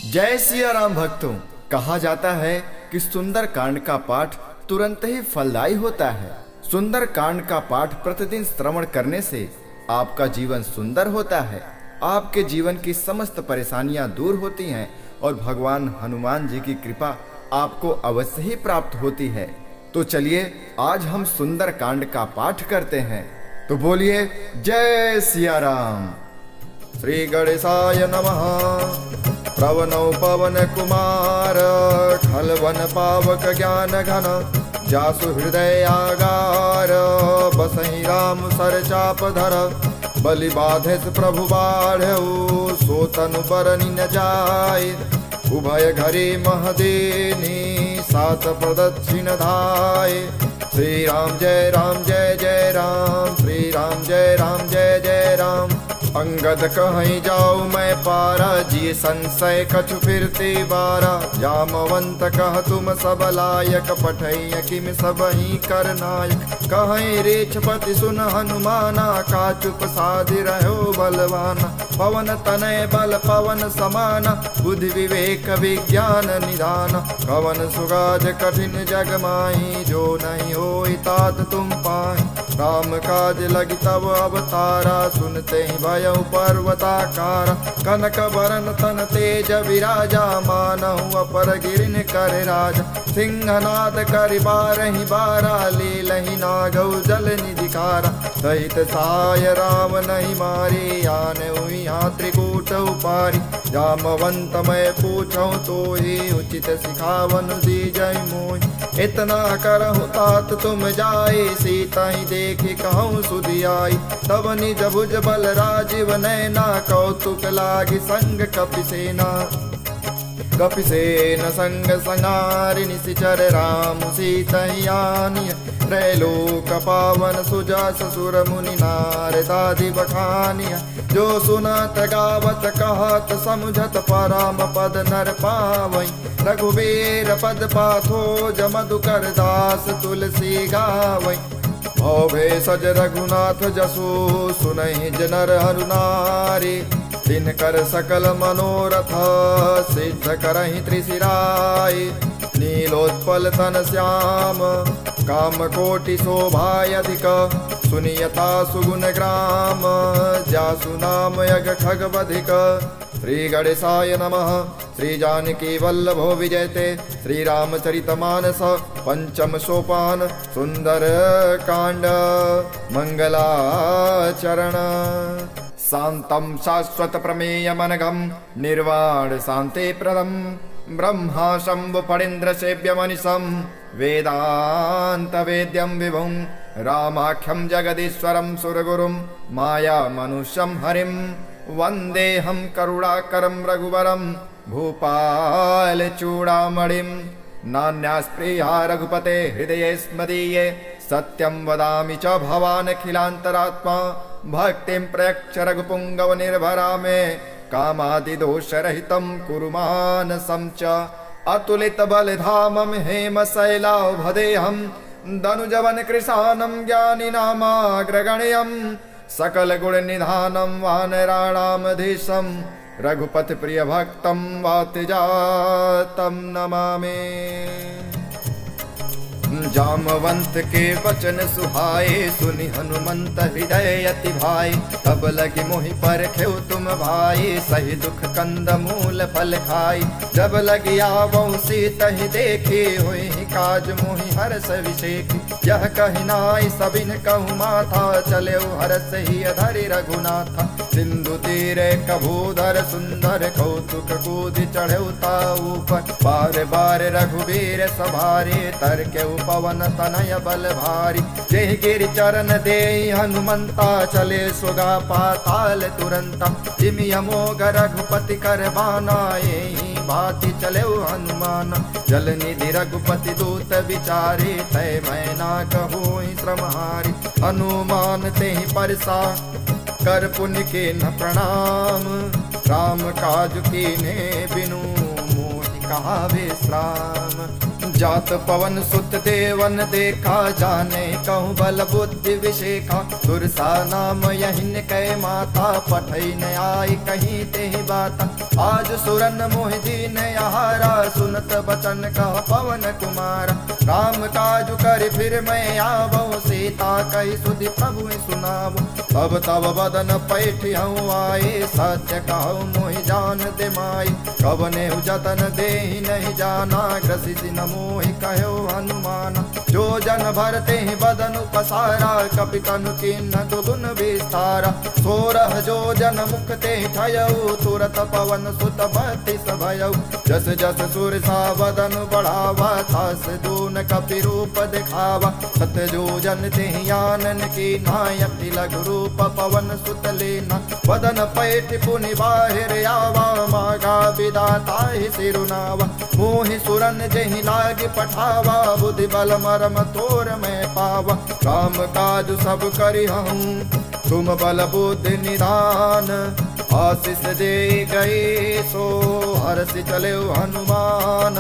जय सिया राम भक्तों। कहा जाता है कि सुंदर कांड का पाठ तुरंत ही फलदायी होता है। सुंदर कांड का पाठ प्रतिदिन श्रवण करने से आपका जीवन सुंदर होता है, आपके जीवन की समस्त परेशानियां दूर होती हैं और भगवान हनुमान जी की कृपा आपको अवश्य ही प्राप्त होती है। तो चलिए आज हम सुंदर कांड का पाठ करते हैं। तो बोलिए जय सिया राम। श्री गणेशाय नमः। प्रवनौ पवन कुमार खलवन पावक ज्ञान घन जासु हृदय आगार बसहि राम सर चाप धर बलि बाधे प्रभु बाढ़ऊ सोतनु बरनि न जाय उभय घरे महदेनी सात प्रदक्षिण धाय। श्री राम जय राम जय जय राम, श्री राम जय राम जय जय राम। अंगद कहीं जाऊँ मैं पारा जी संशय कछु फिरते बारा जामवंत कह तुम सब लायक पठैय किम सब ही कर नायक कहीं रेछपति सुन हनुमाना का चुप साधि रहो बलवाना पवन तनय बल पवन समाना बुद्धि विवेक विज्ञान निधान कवन सुगाज कठिन जग माही जो नहीं हो तात तुम पाहि राम काज लगी तब अवतारा सुनते ही भय पर्वताकार कनक बरन तन तेज विराजा मानहु अपर गिरिन कर राजा सिंहनाद कर बारहि बारा लीलहि नागौ जल निधिकारा सहित साय राम नहीं मारे आने यहाँ त्रिकूट उपारी जामवंत मैं पूछूं तो ही उचित सिखावन दी जय मोहि इतना करहु तात तुम जाए सीता ही देखी कहूँ सुधि आई तब निज भुज बल राजीव नैना कौतुक लागी संग कपिसेना कपिसेन संग संगारिणि सिचर राम सीतयानि त्रैलोक पावन सुजा ससुर मुनि नारदादि बखानिया जो सुनत गावत कहत समुझत परम पद नर पावई रघुबीर पद पाथो जमधुकर दास तुलसी गावई भवे सज रघुनाथ जसु सुनहि जनर हरुनारी दिन कर सकल मनोरथ सिद्ध करहि त्रिशिराय नीलोत्पल तन श्याम काम कोटि शोभायधिक सुनियता सुगुण ग्राम जासु नाम यज्ञ खगवधिक। श्री गणेशाय नमः। श्री जानकी वल्लभो विजयते श्री रामचरितमानस पंचम सोपान सुंदर कांड मंगलाचरण। शांतं शाश्वत प्रमेय मनघम निर्वाण शांति प्रदम ब्रह्मा शंभु फणीन्द्र सेव्य मनिषं वेदांत वेद्यं विभुं रामाख्यं जगदीश्वरं सुरगुरुं माया मनुष्यं हरिं वन्देऽहं करुणाकरं रघुवरं भूपाल चूड़ामणिं नान्यास्पृहा रघुपते हृदये स्मदीये सत्यं वदामि च भवानखिलान्तरात्मा भक्तिं प्रयच्छ रघुपुङ्गव निर्भरा मे कामादिदोषरहितं कुरु मानसं च अतुलित बलधामं हेमशैलाभदेहं दनुजवन कृशानं ज्ञानिनामाग्रगण्यं सकल गुण निधानं वानराणामधीशं रघुपति प्रिय भक्तं वातिजातं नमामि। जामवंत के वचन सुहाए सुनि हनुमंत हृदय अति भाई तब लगी मोहि परखेउ तुम भाई सही दुख कंद मूल फल खाई जब लगी आवौ सीतहि देखी हुई काज मोहि हरस विषेखी यह कहि नाई सबिन कहु माथा चले हरस ही धरि रघुनाथा सिंधु तीरे कभूधर सुंदर कौतुक कूदि चढ़ेउ ताऊ पर बार बार रघुबीर सभारे तरके पवन तनय बल भारी जेहि गिरि चरण देहि हनुमंता चले सुगा पाताल तुरंता जिमि अमोघ रघुपति कर बाना एहि भांति चले हनुमान जल निधि रघुपति दूत विचारे तय मैं ना कहूँ श्रमहारी हनुमान तेहि परसा कर पुण्य के न प्रणाम राम काज कीन्हे बिनु मोहि कहा विश्राम जात पवन सुत देवन देखा जाने कहूँ बल बुद्धि विशेखा सुरसा नाम यहिन कै माता पठै न आई कहीं ते बाता आज सुरन मोहि दीन आहारा, सुनत बचन कह पवन कुमार। राम काज कर फिर मैं आवो, सीता कही सुधि प्रभु सुनावो। तब तब बदन पैठ हूँ आए, सत्य कहूँ मोहि जान दे माई। कवने जतन दे नहीं जाना, ग्रसित न मोहि कहो हनुमान। जो जन भरते बदन पसारा, कपि तनु किन्ह दुगुन विस्तारा। 16 जो जन मुख ते ठयऊ, तुरत पवन सुत बत्तीस भयऊ। जस जस सुर सा बदन बढ़ावा, तास दून कपि रूप दिखावा। सत जो जन ते आनन की नायति लघु रूप पवन सुत लेना। बदन पैठ पुनि बाहिर आवा, मागा विदाता ही सिरुनावा। मोहि सुरन जेहि लाग पठावा, बुद्धि बल मरम तोर मैं पावा। काम काज सब करिहूँ, तुम बल बुद्धि निधान। आशीष दे गए सो हर्षि चले हनुमान।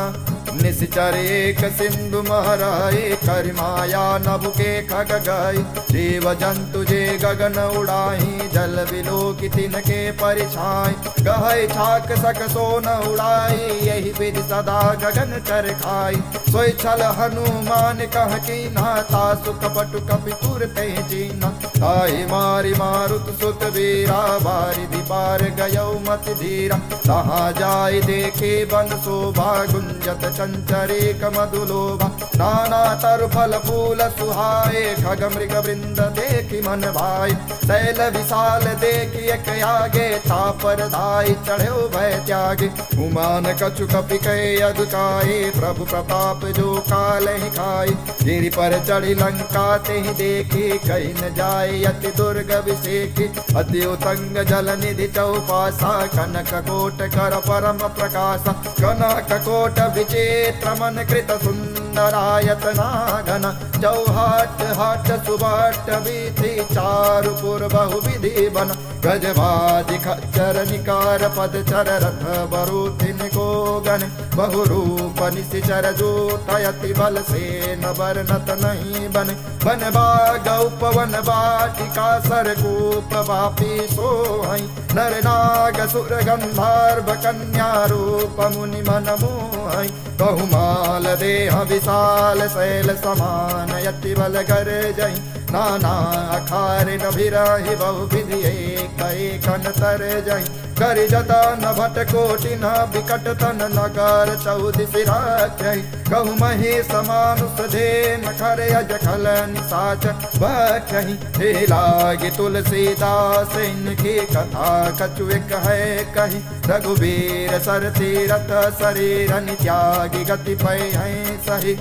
निश्चर एक सिंधु महराए, कर माया नभ के खग गए। जीव जंतु जे गगन उड़ाई, जल बिलो की तिनके परिछाई। गहै छाक सक सोन उड़ाई, यही विधि सदा गगन चर खाई। सोई छल हनुमान कह कीन्हा, तासु कपटु कपि तुरते जीना। ताहि मारि मारुत सुत वीरा, बारिधि पार गयौ मति धीरा। तहाँ जाय देखे बन शोभा, गुंजत चंचरेक मधुलोभा। नाना तरु फल फूल सुहाए, खग मृग वृंद देखि मन भाई। शैल विशाल देखि एक आगे, तापर धाई चढ़ो भय त्यागे। उमान कछु कपि कहे अधुकाए, प्रभु प्रताप जो काल ही खाए। गिरि पर चढ़ी लंका ते ही देखी, कहीं न जाए अति दुर्ग विषेखी। अति उतंग जल निधि चौपासा, कनक कोट कर परम प्रकाशा। कनक कोट विचित्र मन कृत सुंदरायतना घन। चौहाट हाट सुबाट वीथि, चारु पुर बहु विधि बन। गजवादि खच्चर निकार पद चर, रथ बरूथिन को गण। बहु रूप निशिचर जूत, यति बल से न बरनत नहीं बन। बन बाग उपवन बाटिका, सरकूप वापी सोहई। नर नाग सुर गंधर्व कन्या, रूप मुनि मन मोहई। बहुमाल देह विशाल, शैल समान यति बल कर जई। नाना अखार नभिरहि, बहु विधि एक एक तर जई। कर जतन भट कोटि न विकट तन, नगर 14 राख्यहि। कहु महेश मानुष धेन, खर अज खल निसाच बख्यहि। हे लागे तुलसीदास, इनकी कथा कछु एक है कही। रघुबीर सर तीरथ शरीर, त्यागी गति पै हैं सही।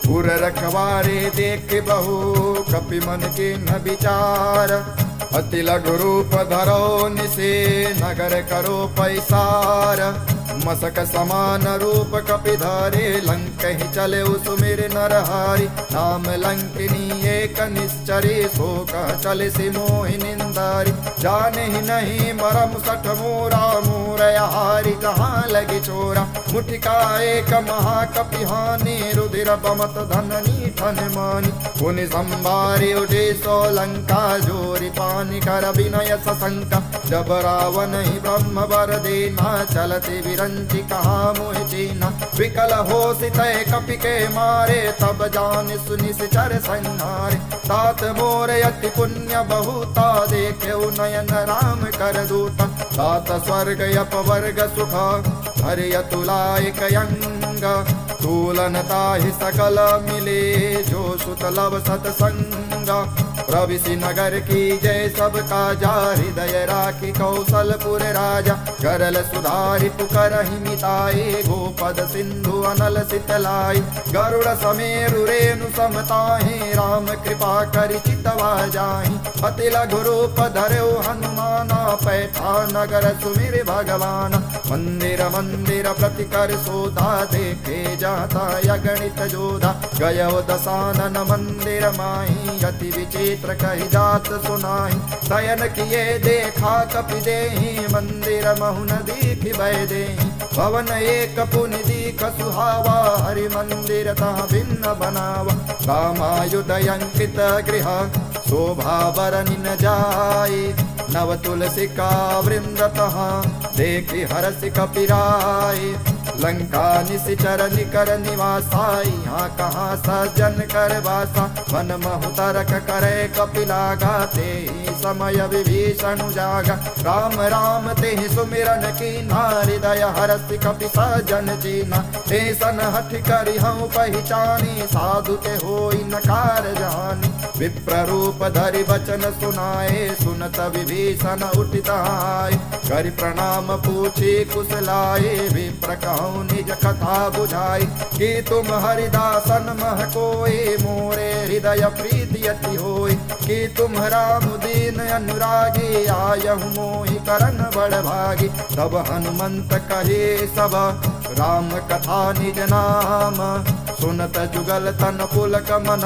पुर रखवारे देख बहु, कपि मन के न विचार। अति लघु रूप धरो निसे, नगर करो पैसार। मसक समान रूप कपि धरे, लंक ही चले सुमिर नरहारी। नाम लंकिनी एक निश्चरी, सो कह चले सि मोहि निंदारी। जाने ही नहीं मरम सठ मोरा, मोरहारी जहाँ लगी चोरा। मुठिका एक महाकपि हानि, रुधिर बमत धननी ठन मानी। पुनि संभारी उठे सो लंका, जोरी पानी कर विनय सशंका। जब रावण ही ब्रह्म वर देना, चलते विरंचि कहा मोहि चीना। विकल हो सितय कपि के मारे, तब जान सुनि सिचर संहारे। तात मोर यति पुण्य बहुता, देखे नयन राम कर दूता। तात स्वर्ग अपवर्ग सुख, हरि तुलायक यंग। तुलनता ही सकल मिले, जो सुतलव सतसंगा। प्रविशि नगर की जय सब काजा, हृदय राखी कौशलपुर राजा। करल सुधारि पुकरहि मिताई, गोपद सिंधु अनल सितलाई। गरुड़ समेरु रेणु समताहि, राम कृपा करि चितवा जाहि। अति लघु रूप धरौ हनुमाना, पैठा नगर सुमिर भगवान। मंदिर मंदिर प्रति कर सोधा, देखे जाता अगणित जोधा। गयो दशानन मंदिर माही, अति विचित्र कही जात सुनाही। शयन किए देखा कपि देहि, मंदिर महुन दीखि भय देहि। भवन एक पुनि दीख सुहावा, हरि मंदिर तहाँ भिन्न बनावा। रामायुध अंकित गृह, शोभा बरनि न जाय। नव तुलसी का वृंदतः देखि हरसि कपिराय। लंका निशिचर निकर निवासाई, यहाँ कहाँ सज्जन कर वासा। मन महु तरक करे कपिला गाते, समय विभीषण जागा। राम राम तेहि सुमिरन कीना, हृदय हरसि कपि सज्जन जीना। ऐसन हठ करि हूँ पहचानी, साधु के होई नकार जानी। विप्र रूप धरि वचन सुनाए, सुनत विभीषण उठित आए। करि प्रणाम पूछी कुशलाए, विप्र कहूँ निज कथा बुझाई। कि तुम हरिदासन मह कोई, मोरे हृदय प्रीति अति होई। कि तुम राम दीन अनुरागी, आयहु मोहि करन बड़ भागी। तब हनुमंत कहे सब राम कथा निज नाम, सुनत जुगल तन पुलक मन,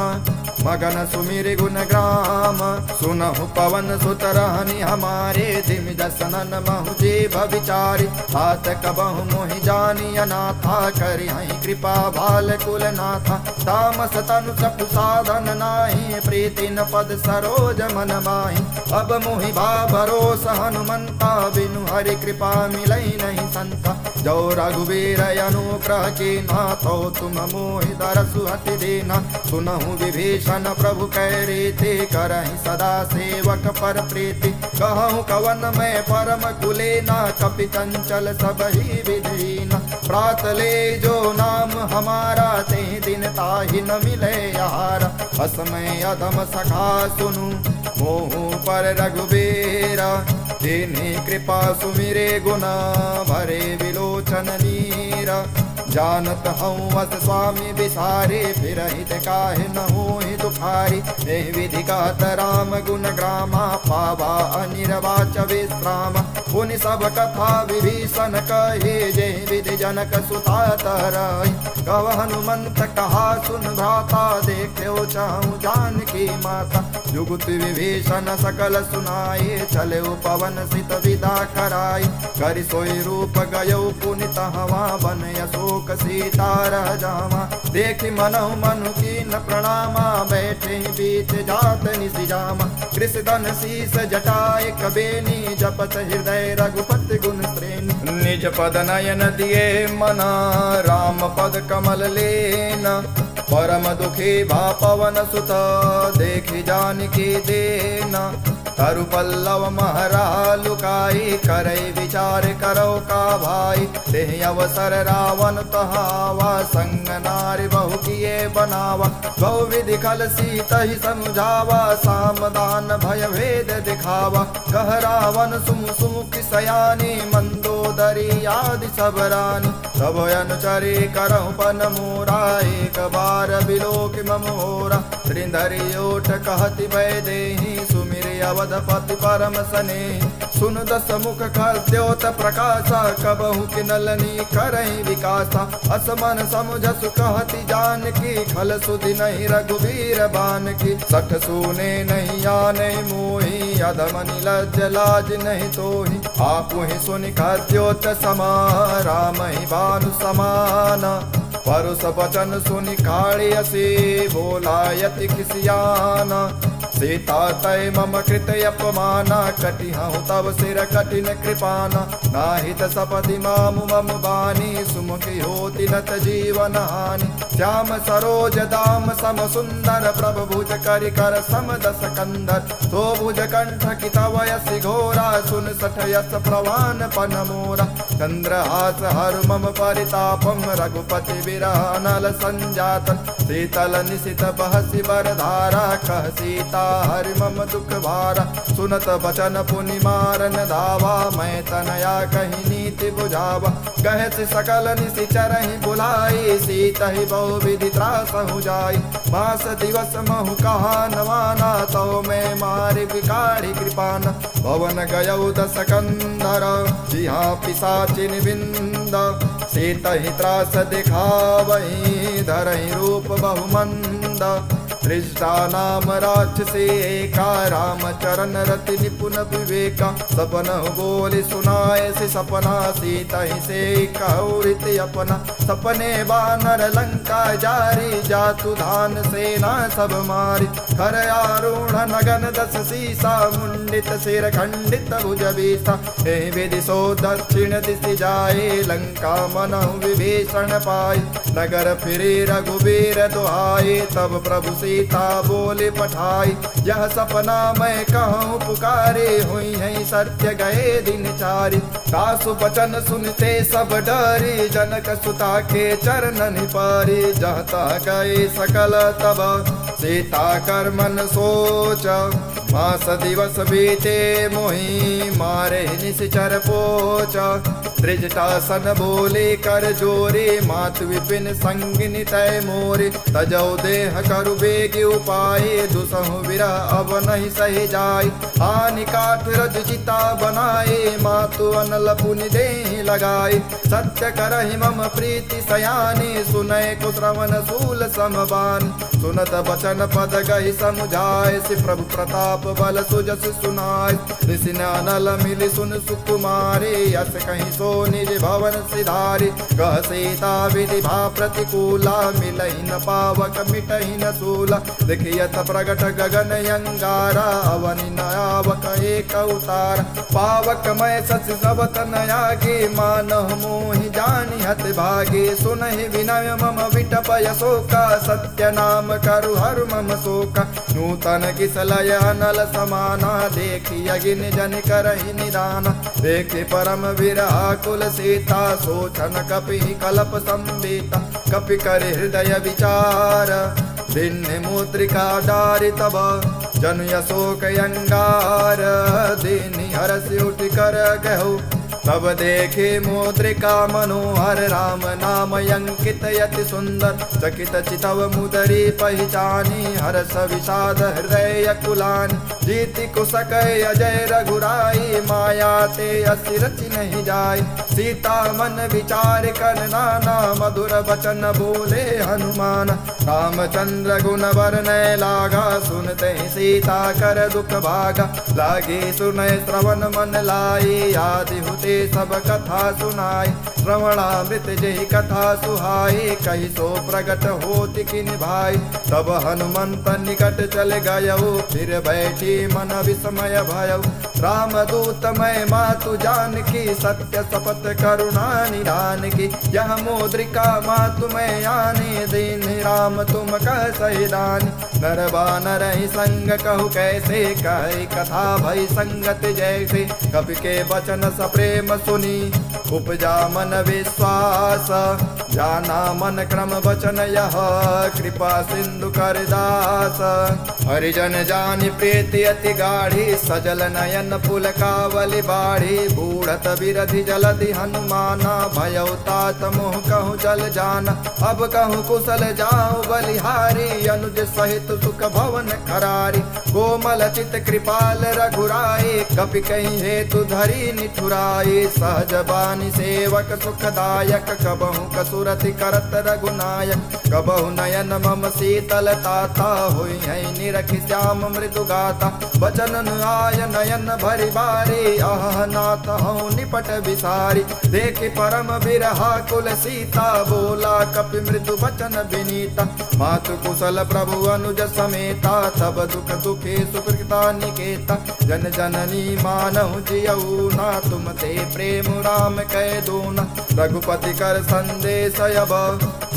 मगन सुमिर गुण ग्राम। सुनहु पवन सुत रहनि हमारे, धिम जसनन महु जीव विचारी। तात कबहु मोहि जानी अनाथा, करि हहि कृपा भाल कुल नाथा। तामस तनु चपु साधन नाही, प्रीति न पद सरोज मन माहि। अब मोहि भा भरोस हनुमंता, बिनु हरि कृपा मिलई नहीं संता। जो रघुवीर अनुग्रह कीन्हा, तो तुम मोहि दरसु हटि दीन्हा। सुनहु विभीषण प्रभु कै रीति, करहि सदा सेवक पर प्रीति। कहूँ कवन मैं परम कुलेना, कपि चंचल सब ही विधीना। प्रात ले जो नाम हमारा, ते दिन ताहि न मिले यार। असमय अधम सखा सुनु, मोहु पर रघुबीरा। तिन्हि कृपा सुमिरे गुना, भरे विलोचन नीरा। जानत हूँ अस स्वामी बिसारे, फिर हित काहे न होहि दुखारी। एहि विधि कहत राम गुण ग्रामा, पावा अनिर्वाच विश्राम। पुनि सब कथा विभीषण कहे, जेहि विधि जनक सुता तरहि। कव हनुमंत कहा सुन भ्राता, देख्यो चाहूँ जानकी माता। जुगुत विभीषण सकल सुनाए, चले पवन सित विदा कराई। करि सोई रूप गयो पुनित हवा, बन अशोक सीता रह जावा। देखि मनहु मनु कीन प्रणामा, बैठे बीच जात निसि जामा। कृषदन शीस जटाए कबेनी, जपत हृदय रघुपति गुण श्रेणी। निज पद नयन दिए मना, राम पद कमल लेना। परम दुखी भा पवन सुत, देखि जानकी देना। तरु पल्लव महरा लुकाई, करई विचार करो का भाई। देह अवसर रावण तहावा, संग नारी बहु किए बनावा। बहु विधि खल सीत ही समझावा, सामदान भय भेद दिखावा। कह रावण सुम सुमुख सयानी, मंदोदरी आदि सब रानी। तब अनुचरी करहु पन मोरा, एक बार बिलोक ममोरा। त्रिंधरी ओठ कहति भय देहि, सुमिर अवधपति परम सने। सुन दस मुख खद्योत प्रकाशा, कबहु किनलनी करहि विकासा। असमन समझसु कहति जानकी, खल सुधि नहीं रघुवीर बान की। सठ सुने नहीं आने मोहि, अधम निलज्ज लाज नहीं तोहि। आपुहि सुनि खद्योत समा, राम ही भानु समाना। परुष वचन सुनि खाड़ी असी, बोला यति खिसियाना। सीता तय मम कृत अपमाना, कटि हूँ तब सिर कठिन कृपाना। नाहित सपति मामु मम बानी, सुमुखी होति नत जीवन हानि। श्याम सरोज दाम सम सुंदर, प्रभ भुज करि कर सम दस कंदर। तो भुज कंठ की तव यसि घोरा, सुन सठ यस प्रवान पन मोरा। चंद्रहास हर मम परितापम, रघुपति विरह नल संजातन। शीतल निशित बहसि बरधारा, कह सीता हरि मम दुख भारा। सुनत बचन पुनि मारन धावा, मैं तनया कही नीति बुझावा। कहत सकल निशिचरहि बुलाई, सीत ही बहु विधि त्रासहु जाई। मास दिवस महु कहा न माना, तो मैं मारि विकारी कृपाना। भवन गयौ दस कंधर, जिहा पिशाचिन विंद। सीत ही त्रास दिखावहि, धरहि रूप बहुमंद। दृष्टा नाम राक्षसे एका रामचरण रति निपुण विवेका सपन बोले सुनाए से सपना सीता ही से कहूरित अपना सपने बानर लंका जारी जातु धान सेना सब मारी खर आरूढ़ नगन दस सीसा मुंडित सिर खंडित भुज बीसा हे विदिशो दक्षिण दिशि जाए लंका मनहु विभीषण पाए नगर फिरे रघुबीर दुहाए तब प्रभु सीता बोले पठाई यह सपना मैं कहूँ पुकारे हुई है सत्य गए दिन चारि सासु बचन सुनते सब डरे जनक सुता के चरणन पारे जहता गए सकल तब सीता कर मन सोच मास दिवस बीते मोहि मारे निश्चर पोच त्रिजटासन बोले कर जोरे मात विपिन संगिनी तय मोरे तजौ देह करु बेग उपाय दुसहु विरह अब नहीं सही जाय हानि काठ रज चिता बनाए मातु अनल पुनि देहि लगाए सत्य करहि मम प्रीति सयानी सुनय कुश्रवण सूल समबान सुनत बचन पद गहि समुझाय सि प्रभु प्रताप बल सुजस सुनाय ऋषि अनल मिलि सुन सुकुमारे यस कहीं सो निज भवन सिधारी कह सीता विधि भा प्रतिकूला मिलहि न पावक मिटहि न सूला देखियत प्रगट गगन अंगारा अवनि न आवक एक अवतार पावक मैं सच सबत नयागे मानह मोहि जानि हत भागे सुनहि विनय मम विटपय शोका सत्य नाम करु हर मम शोका नूतन किसलय अनल समाना देखि अगिन जन करहि निदाना देखे परम विरह कुल सीता सोचन कपि कलप संवेता कपि कर हृदय विचार दिन मुद्रिका डारि तब जन यशोक अंगार दिन हरस उठ कर गहु तब देखे मुद्रिका मनोहर राम नाम अंकित यति सुंदर चकित चितव मुदरी पहचानी हर्ष विषाद हृदय कुलानी जीति कुशक अजय रघुराई माया ते असि रचि नहीं जाय सीता मन विचार कर नाना मधुर बचन बोले हनुमान रामचंद्र गुण वर्णय लागा सुनते सीता कर दुख भागा लागे सुनय श्रवण मन लाई आदि हुते सब कथा सुनाई श्रवणामृत जहि कथा सुहाई कही सो प्रगट होति किन भाई तब हनुमंत निकट चल गयो फिर बैठी मन विस्मय भयो राम दूत मैं मातु जान की सत्य शपथ करुणा निधान की यह मुद्रिका मातु मैं आने दीन राम तुम कह सहिदानी नर बानर ही संग कहु कैसे कही कथा भई संगत जैसे कपि के वचन सप्रेम सुनी उपजा मन विश्वास जाना मन क्रम वचन यह कृपा सिंधु कर दास हरिजन जानि प्रीति अति गाढ़ी सजल नयन पुलकावली बाढ़ी बूढ़त बिरधि जलधि हनुमाना भयो तात मोह कहूँ जल जाना अब कहूँ कुशल जाओ बलिहारी अनुज सहित सुख भवन खरारी कोमल चित कृपाल रघुराई कपि कहीं हेतु धरी निठुराई सहज बानी सेवक सुखदायक कबहु कसुरति करत रघुनायक कबहु नयन मम शीतल ताता होई है निरखि श्याम मृदु गाता बचन आय नयन भरि बारी आह नाथ हूँ निपट विसारी देखि परम बिरहा कुल सीता बोला कपि मृदु बचन विनीता मातु कुशल प्रभु अनुज समेता तब दुख दुखे सुकृता निकेता जन जननी मानहु जियऊ ना तुम ते प्रेम राम कह दूना रघुपति कर संदेश अब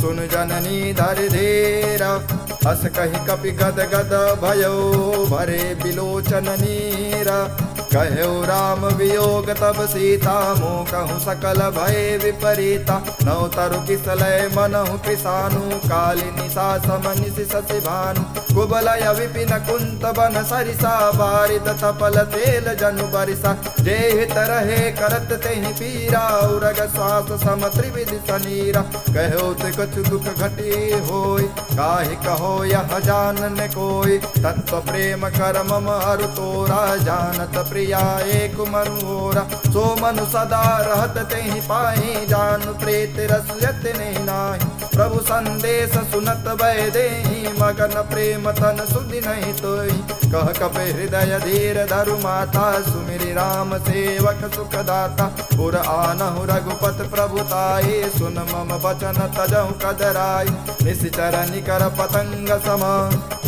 सुन जननी धर धीर हस कही कपि गद गद भयो भरे बिलोचन नीरा कहु राम वियोग तब सीता मोह कहूँ सकल भय विपरीता नौ तरु किसलय मनहु कृसानु काली निशा समनिशि शशि भानु कुबलय विपिन कुंत बन सरिसा बारिद तपल तेल जनु बरिसा जेहित रहे करत तेहि पीरा उरग श्वास सम त्रिविधि सनीरा कहो ते कछु दुख घटी होय काहि कहो यह जानन कोय तत्व प्रेम कर मम अरु तोरा जानत प्रिया एक मनोरा सो मनु सदा रहत तेहि पाहि जानु प्रेत रस यत नहीं नाही प्रभु संदेश सुनत भय देहि मगन प्रेम तन सुधि नहीं तोई कह कपि हृदय धीर धरु माता सुमिरि राम सेवक सुख दाता पुर आनहु रघुपत प्रभुताई सुन मम बचन तजहु कदराई निश्चर निकर पतंग सम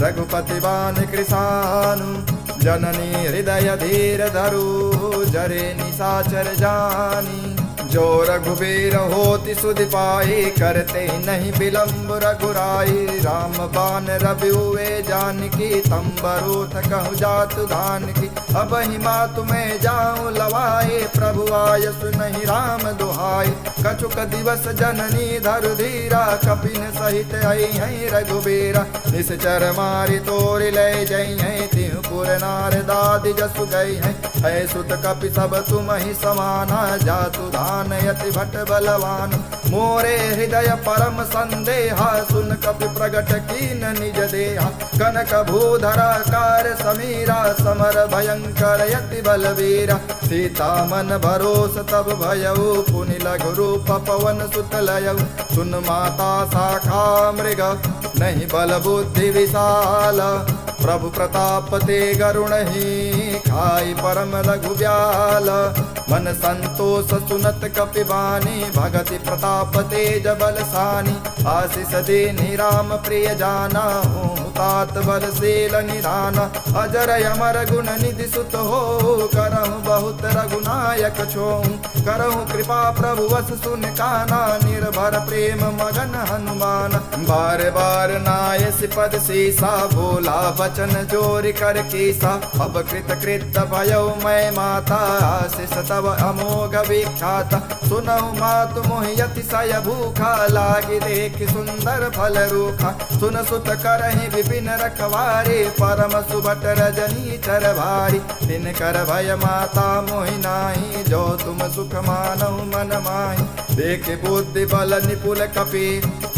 रघुपति बान कृसानु जननी हृदय धीर धरु जरे निशाचर जानी जो रघुबीर होति सुधि पाई करते नहीं विलंब रघुराई राम बान रवि हुए जानकी तंबरूथ कहु जातु धान की अब ही मातु में जाऊं लवाए प्रभु आय सुनहि राम दुहाई कछुक दिवस जननी धरु धीरा कपिन सहित आई है रघुबीरा निश्चर मारी तोरि ले जई है तिहु पुर नार दादि जसु गई है सुत कपि सब तुम ही समाना जातु धान यति भट बलवान मोरे हृदय परम संदेहा सुन कपि प्रगट कीन निज देहा कनक भूधरा कार समीरा समर भयंकर यति बलवीरा सीता मन भरोस तब भयऊ पुनि लघु रूप पवन सुत लयऊ सुन माता शाखा मृग नहीं बल बुद्धि विशाल प्रभु प्रताप ते गरुण ही खाई परम लघु ब्याल मन संतोष सुनत कपिवानी भगति प्रताप तेज बलसानी आशीष देनि राम प्रिय जाना हूँ तात बलशील निधान अजर अमर गुण निधि सुत हो करहु बहुत रघुनायक छोहु करहु कृपा प्रभु वस सुन काना निर्भर प्रेम मगन हनुमान बार बार नाय सिपद सीसा बोला बचन जोर कर कीसा अब कृत कृत भयो मैं माता आशीष तब अमोघ विख्याता सुनहु मातु मोहि अतिशय भूखा लागी देख सुंदर फल रूखा सुन सुत करहि विपिन रखवारे परम सुभट रजनी चर भारी दिन कर भय माता मोहि नाही जो तुम सुख मानहु मन माही देख बुद्धि बल निपुल कपि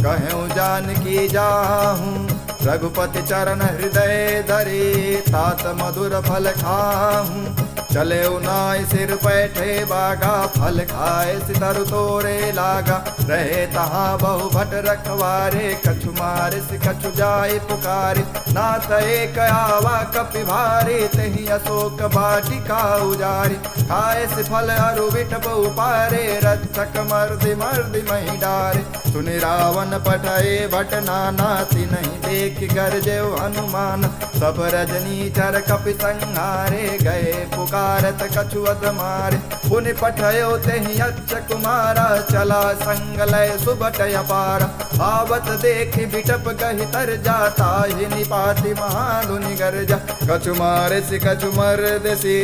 कहूँ जानकी जाहूँ रघुपति चरण हृदय धरे तात मधुर फल खाहूँ चले उनाय सिर बैठे बागा फल खाए सितर तोरे लागा रहे तहाँ बहु भट रखवारे कछु मारे से कछु जाए पुकारे नाथ एक आवा कपि भारे तही अशोक बाटिका उजारी खाए से फल अरु विठ बहु पारे रक्षक मर्दि मर्दि मही डारे सुनि रावण पठए भट नाना तिनहि देख गरजे हनुमान सब रजनी चर कपि संहारे गए पुकारत कछुअत मारे पुनि पठयो तेहि अच्छ कुमारा चला संग लय सुबट अपारा आवत देख बिटप गहि तर जाता ही निपाति महाधुनि गर्जा कछु मारे से कछु मर्द से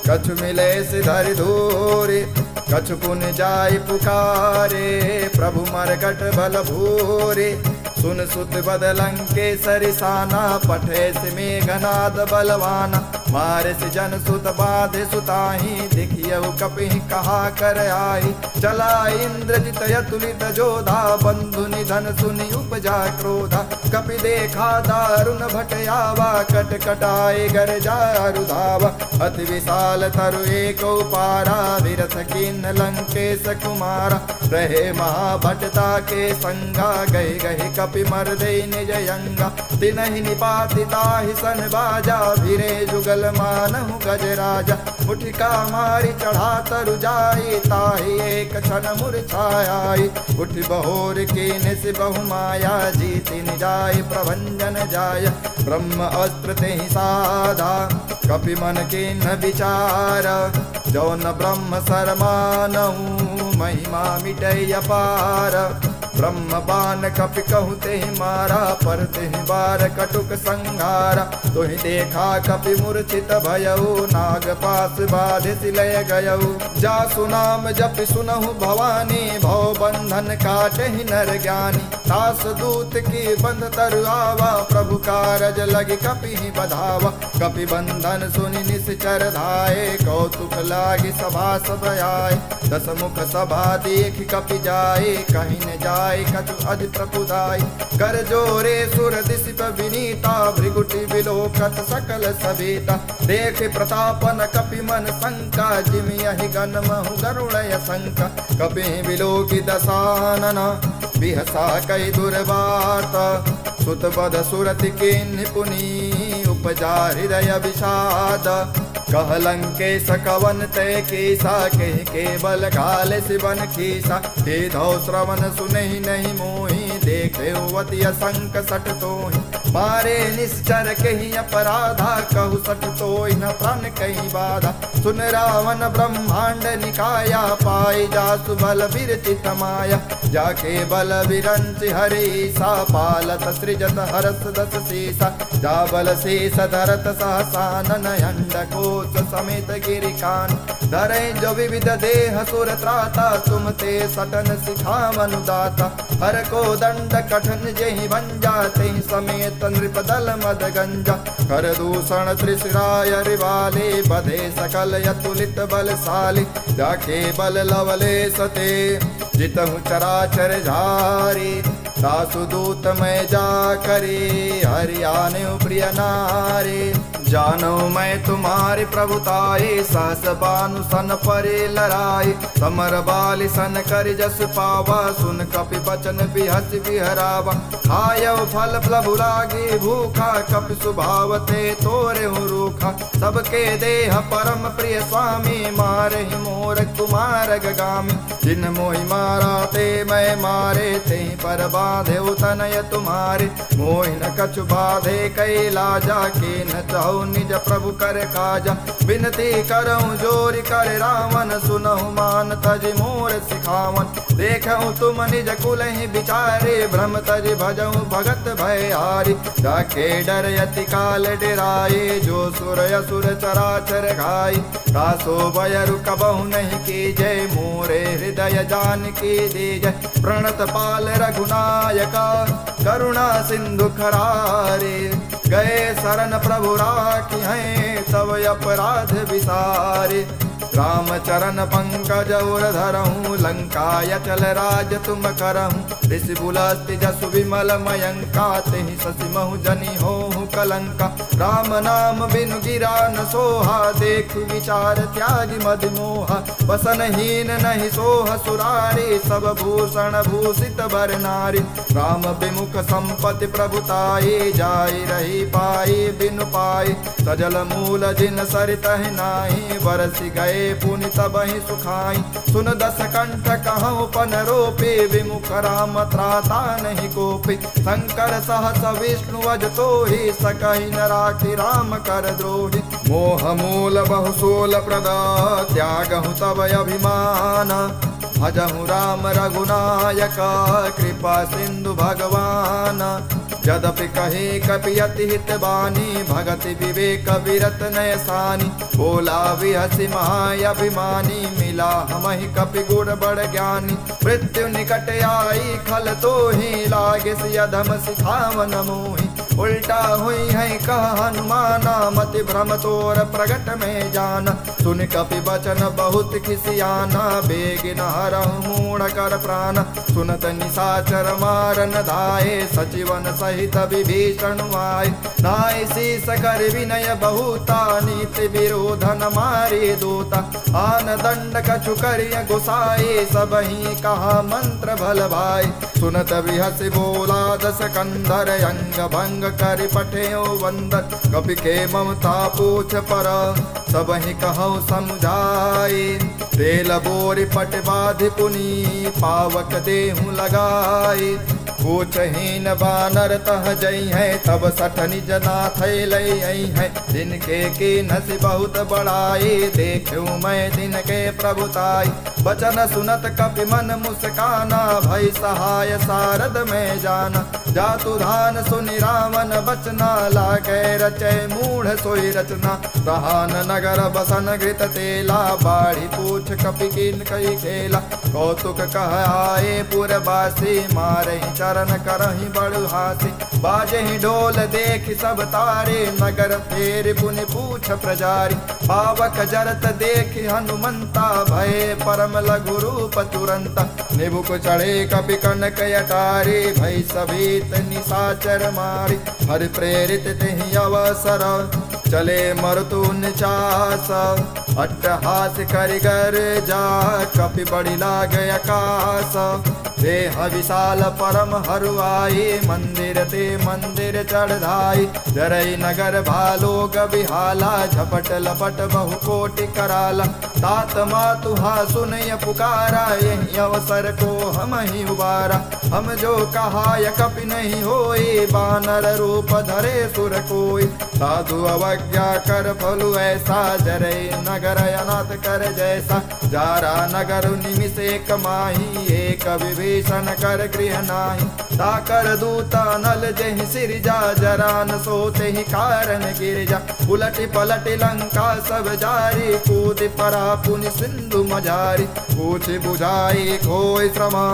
कछु मिले से धरि धूरे कछु पुन जाय पुकारे प्रभु मरकट बल भूरे सुन सुत बदलंके सरिसाना पठे से मेघनाद बलवाना मारे से जन सुत बाधे सुताही देखियहु कपि कहा कर आई चला इंद्रजित यतुलित जोधा बंधु निधन सुनि उपजा क्रोधा कपि देखा दारुण भटयावा कट कटाए गरजा रुधावा अति विशाल तरु एक पारा विरथ किन्न लंकेश कुमारा रहे महाभटता के संगा गए गए कपि मर्दे निज यंगा तिनहि निपाति ताहि सन बाजा भिरे जुगल मानहु गजराजा उठिका मारी चढ़ा तरु जाई ताहि एक क्षण मूर्छाई उठ बहोर के निस बहु माया जीति निजाय प्रभंजन जाय ब्रह्म अस्त्र तेहि साधा कपि मन के न विचार जो न ब्रह्म सरमानहु महिमा मिटय अपार ब्रह्म बान कपि कहु तेहि मारा पर तेहि बार कटुक संहारा तोहि देखा कपि मूर्छित भयऊ नाग पास बाधे सिलय गयऊ जा सुनाम जप सुनहु भवानी भव बंधन काटहि नर ज्ञानी दास दूत की बंध तरु आवा प्रभु कारज लगी कपि बधावा कपि बंधन सुनि निश्चर धाये कौतुक लागी सभा सब आए दस मुख सभा देख कपि जाए कहीं न जाए कछु अधि प्रकुदाई कर जोरे सुर दिशिप विनीता भृगुटि विलोकत सकल सवेता देख प्रतापन कपि मन शंका जिमि यहि गन महु गरुड़य शंका कपि विलोकि दसानन बिहसा कई दुर्वात सुत बद सुरति के निपुनी उपजा हृदय विषाद कहलंके सकवन तय कीसा कह केवल घाल सिवन खीसा हे धौ श्रवण सुनहि नहीं मोहि देखे वति असंक सट तोहि मारे निश्चर कही अपराधा कहु सट तोहि न प्राण कही बाधा सुन रावण ब्रह्मांड निकाया पाई जासु बल विरचित माया जाके बल विरंच हरि सा पालत सृजत हरस दस सीसा जा बल शेष धरत सहसानन अंड कोश समेत गिरिकान धरे जो विविध देह सुर त्राता तुम ते सटन सिखावनु दाता हर को दंड कठन जेहि भंजा तेहि समेत नृप दल मद गंजा कर दूषण त्रिशिराय रिवाले बधे सकल यतुलित बलशाली जाके बल लवले सते जितहु चराचर झारी सासु दूत मैं जा करे हरियाने प्रिय नारे जानो मैं तुम्हारी प्रभुताए सहस बानु सन परे लड़ाई समर बाली सन कर जस पावा सुन कपि बचन बिहस बिहरावा खायव फल प्रभु लागी भूखा कपि स्वभाव ते तोरे रूखा सबके देह परम प्रिय स्वामी मारे ही मोर कुमार गगामी जिन मोहि मारा ते मैं मारे ते पर बाधे तनय तुम्हारे मोहि न कछु बाधे कैलाजा के न चाहु निज प्रभु कर काजा विनती करऊं जोरि कर रावण सुनहु मान तज मोर सिखावन देखऊं तुम निज कुल ही विचारे भ्रम तज भजऊं भगत भय हारी जाके डर यति काल डराए जो सुर असुर चराचर खाई तासो भय रुकबहु नहीं की जय मोरे हृदय जान की दे जय प्रणत पाल रघुनायका करुणा सिंधु खरारे गए शरण प्रभु राखी हैं तब अपराध विसारे राम चरण पंकज उर धरहूँ लंकाय चल राज तुम करहूँ ऋषि बुलस्ति जसु विमल मयंका तेहि ससिमहु जनि होहु कलंका राम नाम बिनु गिरा न सोहा देख विचार त्यागी मद मोहा बसनहीन नहीं सोह सुरारी सब भूषण भूषित बर नारी राम विमुख संपत्ति प्रभुताई जाई रही पाई बिनु पाई सजल मूल जिन सरित नाही बरसी गए पुनि सबहि सुखाई सुन दस कंठ कहूँ पन रोपे विमुख राम त्राता नहीं कोपी शंकर सहस विष्णु अज तो ही सकहि न राखी राम कर द्रोही मोह मूल बहु सोल प्रदा त्यागहु तब अभिमान भजहु राम रघुनायक कृपा सिंधु भगवान यद्यपि कहे कपि अति हित बानी भगति विवेक विरत नय सानी बोला विहसी महाअभिमानी मिला हमहि कपि गुण बड़ ज्ञानी मृत्यु निकट आई खल तो ही लागे सियधम सिखावन मोहि उल्टा हुई है कह हनुमाना मति भ्रम तोर प्रगट में जाना सुन कपि बचन बहुत खिसियाना बेग न हरहु मूढ़ कर प्राण सुनत निशाचर मारन धाये सचिवन सहित विभीषण आए नाय शीस कर विनय बहुता नीति विरोधन मारे दूता आन दंड कछु करिय गुसाए सबहि कहा मंत्र भल भाई सुनत बिहस बोला दस कंधर अंग भंग कर पठे वंदन कपि के ममता पूछ पर सबहि कहु समझाए तेल बोरि पट बाधि पुनि पावक देहु लगाए पूछहीन बानर तह जई है तब सठ निज नाथ लई है जिनके की नसी बहुत बड़ाई देखूं मैं दिन के प्रभुताई बचन सुनत कपि मन मुस्काना भई सहाय सारद में जाना जातु धान सुनि रावण बचना लागे रचे मूढ़ सोई रचना रहान नगर बसन घृत तेला बाढ़ी पूछ कपि किन कई खेला कौतुक कह आए पुरवासी मारे चरण करहि बड़ हासी बाजहि ढोल देख सब तारे नगर फेर पुनि पूछ प्रजारी पावक जरत देख हनुमंता भय परम लघु रूप तुरंता निबुक चढ़े कपि कनक अटारी भई सभीत निशाचर मारी हरि प्रेरित तेहि अवसर चले मरतु निचास अट्टहास करिगर जा कपि बड़ी लाग आकाश। देह विशाल परम हरुआई मंदिर ते मंदिर चढ़ाई। जरई नगर भालोग बिहाला झपट लपट बहु कोटि कराला। तात मातुहा सुनय पुकारा यही अवसर को हम ही उबारा। हम जो कहाय कपि नहीं होई बानर रूप धरे सुर कोई। साधु अवज्ञा कर फलु ऐसा जरई नगर अनाथ कर जैसा। जारा नगर निमिष एक माही एक विभीषण कर गृह नाही। ताकर दूता नल जहि सिरजा जरा न सोते ही कारण गिरजा। उलटि पलटि लंका सब जारी कूद परा पुनि सिंधु मझारी। पूछ बुझाई खोई श्रमा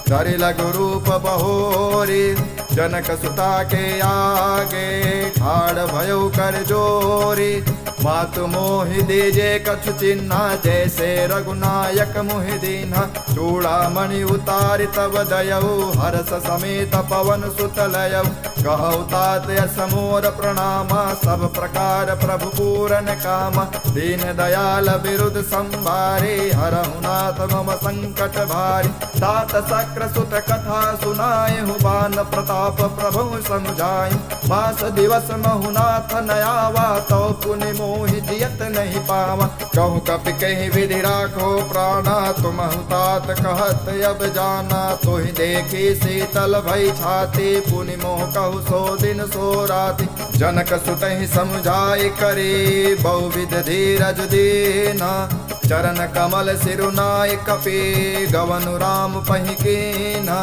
धरि लघु रूप बहोरी। जनक सुता के आगे ठाड़ भयो कर जोरी। मातु मोहि दीजे कछु चिन्हा जैसे रघुनायक मोहि दीन्हा। चूड़ामणि उतारि तब दयऊ हर्ष समेत पवन सुत लयऊ। कहु तात यस मोर प्रणामा सब प्रकार प्रभु पूरन कामा। दीन दयाल बिरुद संभारे हरहु नाथ मम संकट भारी। तात शक्र सुत कथा सुनाए बान प्रताप प्रभु समुझाई। मास दिवस महुनाथ नयावा तो पुनि मोहि जियत नहीं पावा। कहु कपि कहि विधि राखो प्राणा तुम तात कहत अब जाना। तोहि देखी शीतल भई छाती पुनि मोह कहु सो दिन सो राति। जनक सुतहि समझाई करी बहुविध धीरज दीना। चरण कमल सिरुनाय कपि गवनु राम पहिकीना।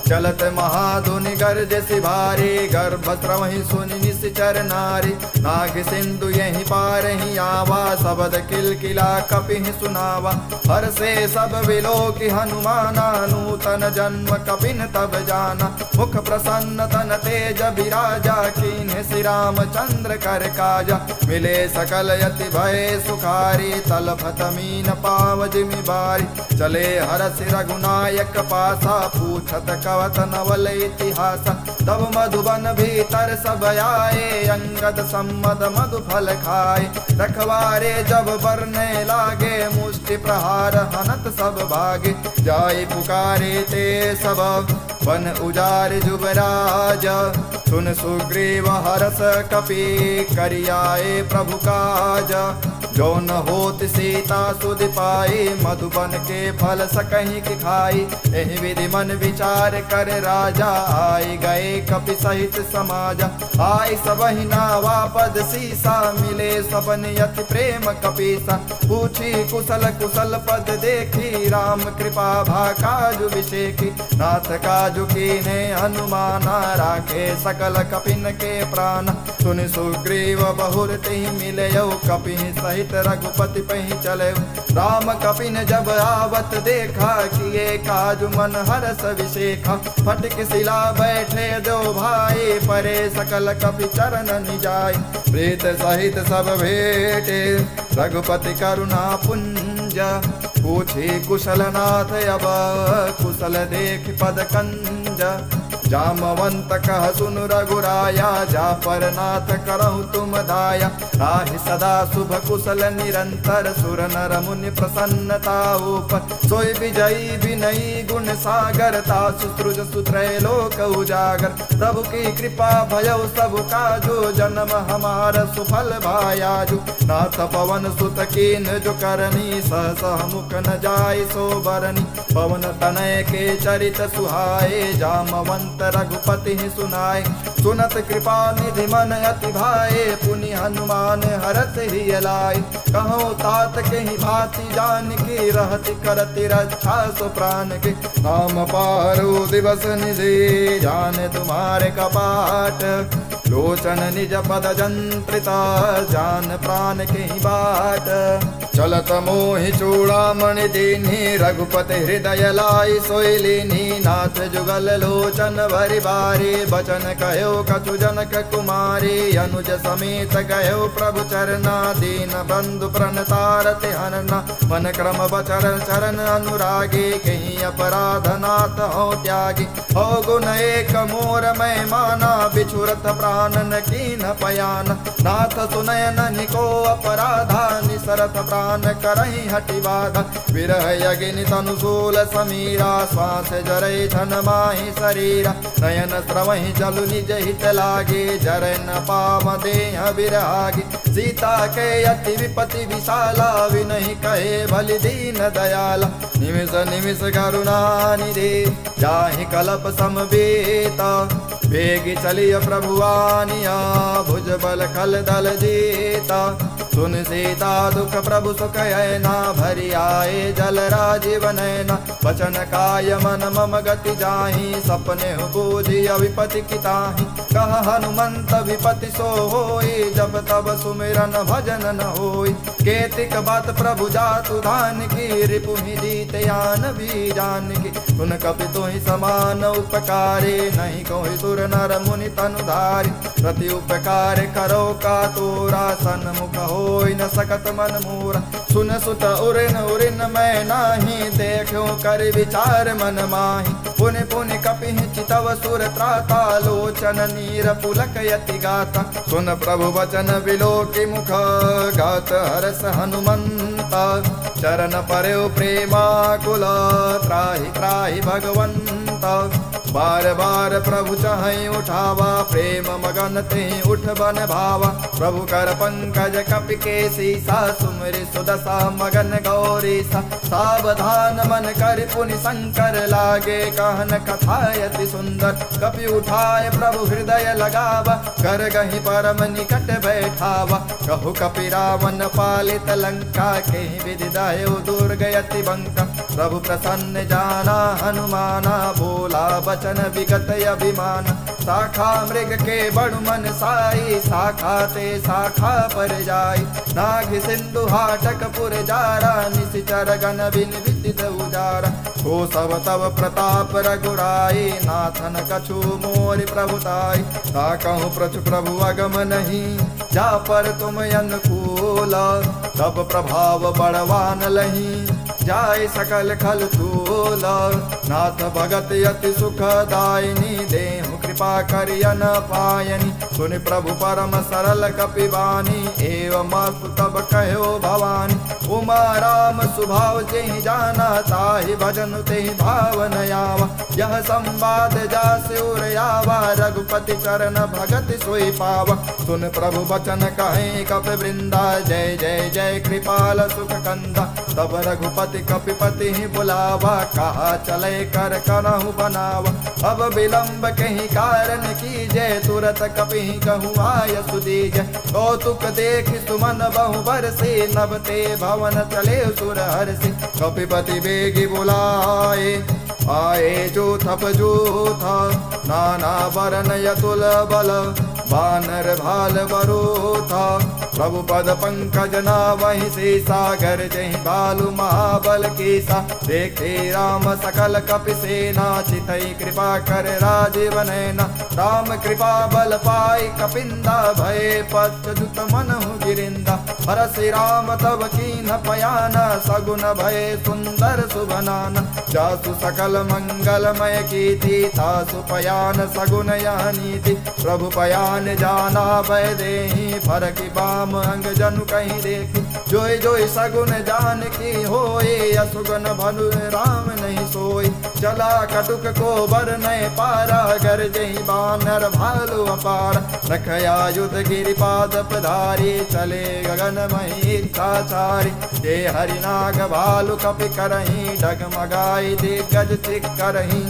चलत महाधुनि गर्ज सिभारी गर्भ स्रवहि सुनि निश्चर नारी। नाग सिंधु यही पारहि आवा शबद किलकिला कपि सुनावा। हर से सब विलोकि हनुमाना नूतन जन्म कपिन तब जाना। मुख प्रसन्न तन तेज विराजा कीन्ह श्री राम चंद्र कर काजा। मिले सकल यति भय सुखारी तलफत मीन पाव जिमि बारी। चले हरसि रघुनायक पासा पूछत कवत नवल इतिहास। तब मधुबन भीतर सब आए अंगद सम्मत मधु फल खाए। रखवारे जब बरने लागे मुष्टि प्रहार हनत सब भागे। जाय पुकारे ते सब वन उजार जुबराज। सुन सुग्रीव हरस कपि करियाए प्रभु काज। जो न होत सीता सुध पाई मधुबन के फल सकहि की खाई। एहि विधि मन विचार कर राजा आई गए कपि सहित समाजा। आई सबहि नावा पद सीसा मिले सबन यति प्रेम कपीसा। पूछी कुशल कुशल पद देखी राम कृपा भा काजु विषेखी। नाथ काजु कीने हनुमाना राखे सकल कपिन के प्राण। सुन सुग्रीव बहुर तिहि मिलयौ कपि सहित रघुपति पहि चले। राम कपिन जब आवत देखा किए काजु मन हरस विशेखा। फटक शिला बैठे दो भाई परे सकल कपि चरण निजाय। प्रीत सहित सब भेटे रघुपति करुणा पुंज। पूछे कुशल नाथ अब कुशल देख पद कंज। जामवंत कह सुन रघुराया जा पर नाथ करहु तुम दाया। ताहि सदा शुभ कुशल निरंतर सुर नर मुनि प्रसन्नता ऊपर। सोई विजयी विनयी गुण सागर तासु सृज सुत्रय लोक उजागर। प्रभु की कृपा भयउ सब काजो जन्म हमार सुफल भायाजु। नाथ पवन सुत कीन जो करनी सहस मुख न जाय सो बरनी। पवन तनय के चरित सुहाए जामवंत रघुपति सुनाए। सुनत कृपा निधि मन अति भाए पुनि हनुमान हरत ही लाए। कहो तात के ही भांति जान की रहति करति रक्षा सो प्राण के। नाम पारो दिवस निधि जान तुम्हारे कपाट। लोचन निज पद जंत्रिता जान प्राण के ही बाट। चलत मोहि चूड़ामणि दीन्ही रघुपति हृदय लाई सोई लीन्ही। नाथ जुगल लोचन भरि बारी बचन कहो कछु जनक कुमारी। अनुज समेत कहो प्रभु चरना दीन बंधु प्रणतारति हरना। मन क्रम बचर चरण अनुरागी कहीं अपराध नाथ हो त्यागी। हो गुण एक मोर मैं माना बिछुरत प्राण न कीन पयान। नाथ सुनयन निको अपराधा निसरत प्राण हनुमान करहि हटि बाधा। विरह अग्नि तनुशूल समीरा, श्वास जरै छन माहि शरीरा। नयन स्रवहि जलु निज हित लागे, जरै न पाव देह विरागी। सीता के अति विपति विशाला, विनहि कहे भलि दीन दयाला। निमिष निमिष करुणा निधे, जाहि कलप समवेता। वेगी चलिय प्रभु आनिया, भुज बल खल दल जीता। सुन सीता दुख प्रभु सुख ऐना, भरि आए जल राजीव नैना। वचन काय मन मम गति जाहि, सपने बूझिय विपति किताहि। कह हनुमंत विपति सो होई, जब तब सुमिरन भजन न होई। केतिक बात प्रभु जातु धान की, रिपुहि जीत यान भी जान की। सुन कपि तुहि समान उपकारे, नहीं कोई सुर नर मुनि तनुधारी। प्रति उपकार करो का तोरा, सन्मुख होई न सकत मन मोरा। सुन सुत उरिन उरिन मैं नाही, देखो कर विचार मन माही। पुनि पुनि कपिहि चितव सुर त्राता, लोचन नीर पुलक यति गाता। सुन प्रभु वचन विलोकि मुख, गात हरस हनुमंता। चरण पर्यो प्रेमाकुल, त्राहि त्राहि भगवंता। बार बार प्रभु चाहि उठावा, प्रेम मगन ते उठ बन भावा। प्रभु कर पंकज कपि केसीसा, सुमिरि सुदशा मगन गौरीसा। सावधान मन कर पुनि शंकर लागे, कहन कथा अति सुंदर। कपि उठाए प्रभु हृदय लगावा, कर गहि परम निकट बैठावा। कहु कपि रावण पालित लंका, केहि विधि दह्यो दुर्ग अति बंका। प्रभु प्रसन्न जाना हनुमाना, बोला वचन विगत अभिमान। शाखा मृग के बड़ु मन साई, शाखा ते शाखा पर जाई। नाग सिंधु हाटक पुर जारा, निशिचर गण बिन विदित उजारा। हो सब तब प्रताप रघुराई, नाथन कछु मोर प्रभुताई। ताकहु प्रचु प्रभु अगम नहीं, जा पर तुम अनुकूल। तब प्रभाव बड़वान लही, जाय सकल खल तूल। नाथ भगत अति सुखदायिनी, देहु कृपा करियन पायनि। सुनि प्रभु परम सरल कपिवानी, एवं अस्तु तब कहो भवानी। उमा राम सुभाव जेहि जाना, ताहि भजन तेहि भावन आवा। यह संवाद जासि उर आवा, रघुपति चरण भगत सोई पावा। सुन प्रभु वचन कहे कपि वृंदा, जय जय जय कृपाल सुख कंदा। तब रघुपति कपिपति ही बुलावा, कहा चले कर करहु बनावा। अब विलंब कहीं कारण की, जय तुरत कपि कहु आय सुदीजय। कौतुक देख सुमन बहु बरसे, नभ ते भवन चले सुर हर्षि। कपिपति बेगी बुलाए, आए जो थप जो था। नाना वरन यतुल बल, बानर भाल बरो था। प्रभु पद पंकज नावहि से, सागर जहि बालु महाबल केसा। देखे राम सकल कपि सेना, चितई कृपा कर राजीव नैना। राम कृपा बल पाई कपिंदा, भय पच्युत मनहु गिरिंदा। हरसि राम तब कीन पयाना, सगुन भय सुंदर सुभनाना। जासु सकल मंगलमय कीर्ति, तासु पयान सगुन यह नीति। प्रभु पयान जाना भय देहि, फरकि बाम अंग जनु कहीं देखी। जोई जोई सगुन जान की होए, असुगन भनु राम नहीं सोई। चला कटुक को बर नय पारा, गर जही बानर भालु अपार। रखया युद्ध गिरिपाद पधारी, चले गगन मही इच्छाचारी। जे हरिनाग भालु कपि करही, डगमगाई दिग्गज चिक करही।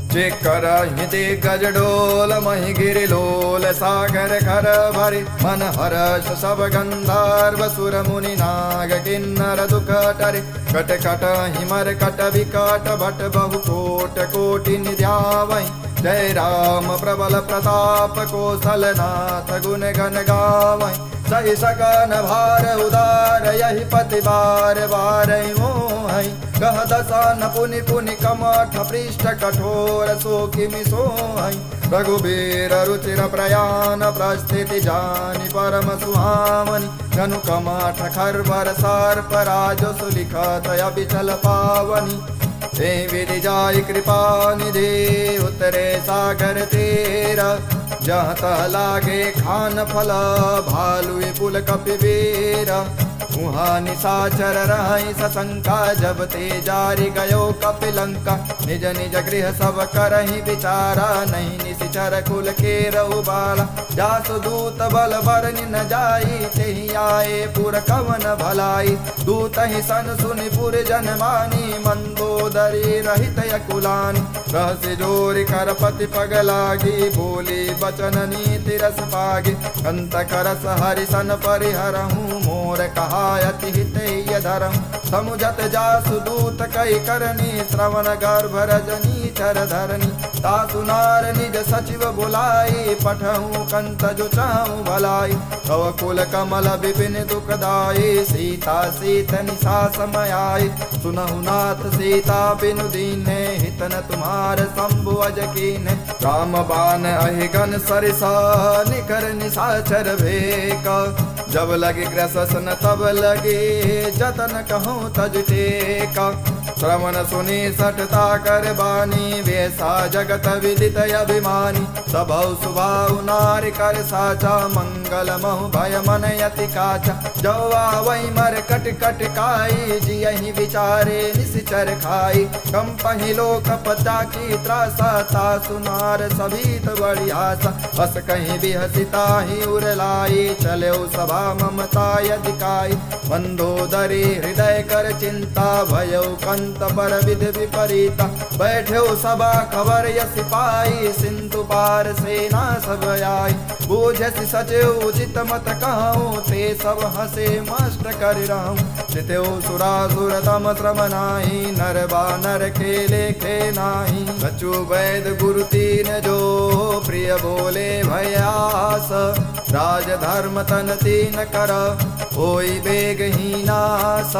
चिक करहि दिग्गज डोल, महि गिरि लोल सागर खर भरि। मन हर्ष सब गंधर्व सुर मुनि नाग, किन्नर दुख टरि। कट कट हिमर कट विकट भट, बहु कोट कोटि निध्यावहि। जय राम प्रबल प्रताप, कौशलनाथ गुण गण गावहि। सहि सकन भार उदार, यही पति बार बार मोहि। कह दसन पुनि पुनि कमठ, पृष्ठ कठोर सो किमि सोहि। रघुबीर रुचिर प्रयाण, प्रस्थिति जानि परम सुहामनि। धनु कमठ खरबर सर्प, राजो सुलिखत अबिचल पावनि। ते विधि जाय कृपा निधे, उतरे सागर तेरा। जहाँ तह लागे खान फल, भालु पुल कपि बेरा। उहाँ निशाचर रहि सशंका, जब ते जारि गयो कपिलंका। निज निज गृह सब करहि विचारा, नहीं निशिचर कुल के रहु बाला। जासु दूत बल बरनि न जाई, तेहि आए पुर कवन भलाई। दूत ही सन सुनि पुर जन मानी, मंदोदरी रहित अकुलानी। रहस्य जोरि कर पति पग लागी, बोली बचन नीति रस पागी। कंत करस हरिसन परिहरहूँ, मोर कहा अति हितैय धरहूँ। समुझत जासु दूत कई करनी, श्रवण गर्भ रजनी चर धरनी। तासु नार निज सचिव बुलाई, पठहूँ कंत जो चाहूँ भलाई। तव कुल कमल विपिन दुखदाई, सीता सीत निशा समय आई। सुनहु नाथ सीता बिनु दीने, हितन तुम्हार शंभु अज कीने। राम बान अहिगन सरिसा, निकर निशाचर भेका। जब लगे ग्रसन तब लगे, जतन कहूँ तज टेका। श्रवण सुनी सठता कर बानी, वैसा जगत विदित अभिमानी। सबौ सुभाउ नारि कर साचा, मंगल महु भय मन यति काचा। जौआ वही मर कट कट काई, जियहि विचारे निशिचर खाई। कंपहि लोक पता की त्रासा, तासु नार सभीत बड़ी आशा। हस कहीं भी हसिता ही उरलाई, चले सभा ममता यदिकाई। मंदोदरी हृदय कर चिंता, भयो कंत पर विधि विपरीता। बैठे सभा खबर यस पाई, सिंधु पार सेना सब आई। बूझसि सचिव उचित मत कहूँ, ते सब हसे मस्त कर रहूँ। चितेउ सुरासुर तम श्रम नाही, नर बानर के लेखे नाही। बचु वैद गुरु तीन जो, प्रिय बोले भयास। राज धर्म तन तीन कर, होई बेगहीनास।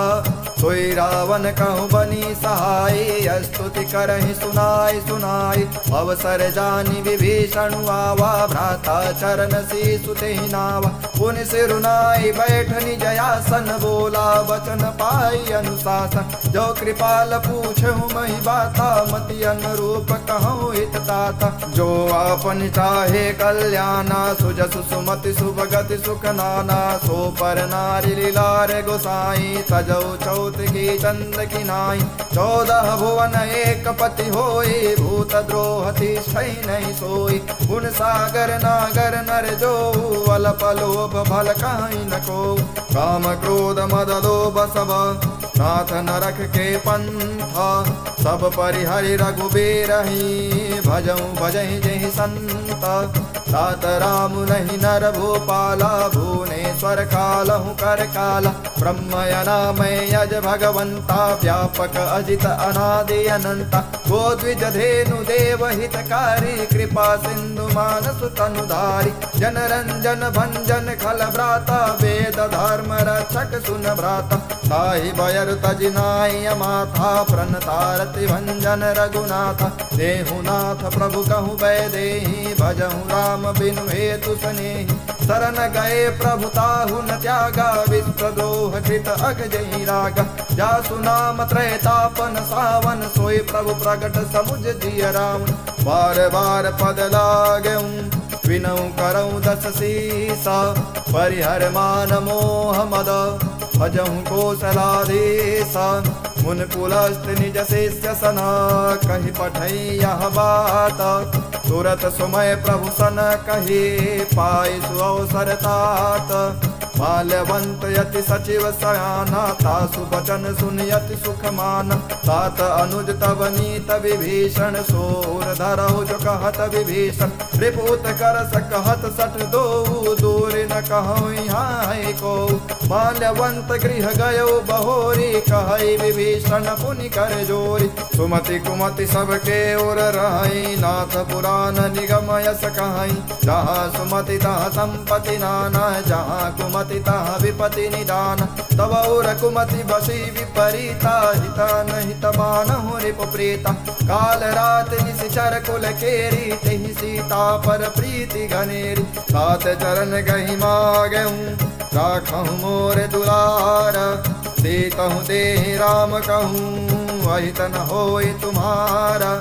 सोई रावण कहूँ बनी सहाय, स्तुति करहि सुनाई सुनाई। अवसर जानि विभीषण आवा, भ्राता चरण शीशु तेहि नावा। पुनि सिरुनाई बैठ निज आसन, बोला वचन पाई अनुशासन। जो कृपाल पूछहु मही बाता, मति अनुरूप कहूँ हित ताता। जो आपन चाहे कल्याणा, सुजसु सुमति सुभगति सुख नाना। सो पर नारी लीलार गोसाई, तजौ चौथ की चंद की नाई। 14 भुवन एक पति होई, भूत द्रोह तिष्ठै नहीं सोई। गुण सागर नागर नर जो, अल्प लोभ भल कहीं न को। काम क्रोध मद लोभ सब, नाथ नरक के पंथा। सब परिहरि रघुबीर ही, भजऊँ भजहि जेहि संत। तात राम नहीं नर भूपाला, भुवनेश्वर कालहु कर काला। ब्रह्मयनामय यज भगवंता, व्यापक अजित अनादि अनंता। गोद्विज धेनु देव हितकारी, कृपा सिंधु मानस तनुधारी। जन रंजन भंजन खल भ्राता, वेद धर्म रक्षक सुन भ्राता। ताहि बयर तजिनाय माथा, प्रणतारति भंजन रघुनाथा। देहुनाथ प्रभु कहूँ वैदेही, भजहु राम बिनु हेतु स्नेही। शरण गए प्रभु ताहु न त्यागा, विश्वद्रोह कृत अग जहि रागा। जासु नाम त्रैतापन सावन, सोई प्रभु प्रगट समुझ जिय राम। बार बार पद लागऊँ, विनऊ करऊँ दस सीसा। परिहर मान मोह मद, भजहु कौशलाधीसा। मुन कुलस्थ निज शिष्य सना, कहि पठई यह बात। तुरत सुमय प्रभु सन कही, पाई सुअवसर तात। माल्यवंत यति सचिव सयाना, तासु बचन सुन यति सुख मान। तात अनुज तब नीत विभीषण, सोर धरहु जो कहत विभीषण। रिपुत कर सकहत सठ दो, दूर न कहूँ यहाँ है को। माल्यवंत गृह गयो बहोरी, कहई विभीषण पुनि कर जोरी। सुमति कुमति सबके ओर रहाई, नाथ पुराण निगम यस कहाई। जहाँ सुमति तहाँ संपत्ति नाना, जहाँ कुमति तहाँ विपति निदान। तब और कुमति बसी विपरीता, हिता नहीं तमानहु रिपु प्रीता। काल रात निशिचर कुल केरी, तेहि सीता पर प्रीति घनेरी। सात चरण गहि मागहूँ, राखहु मोर दुलार। सीतहु देहि राम कहूँ, वही तन होय तुम्हारा।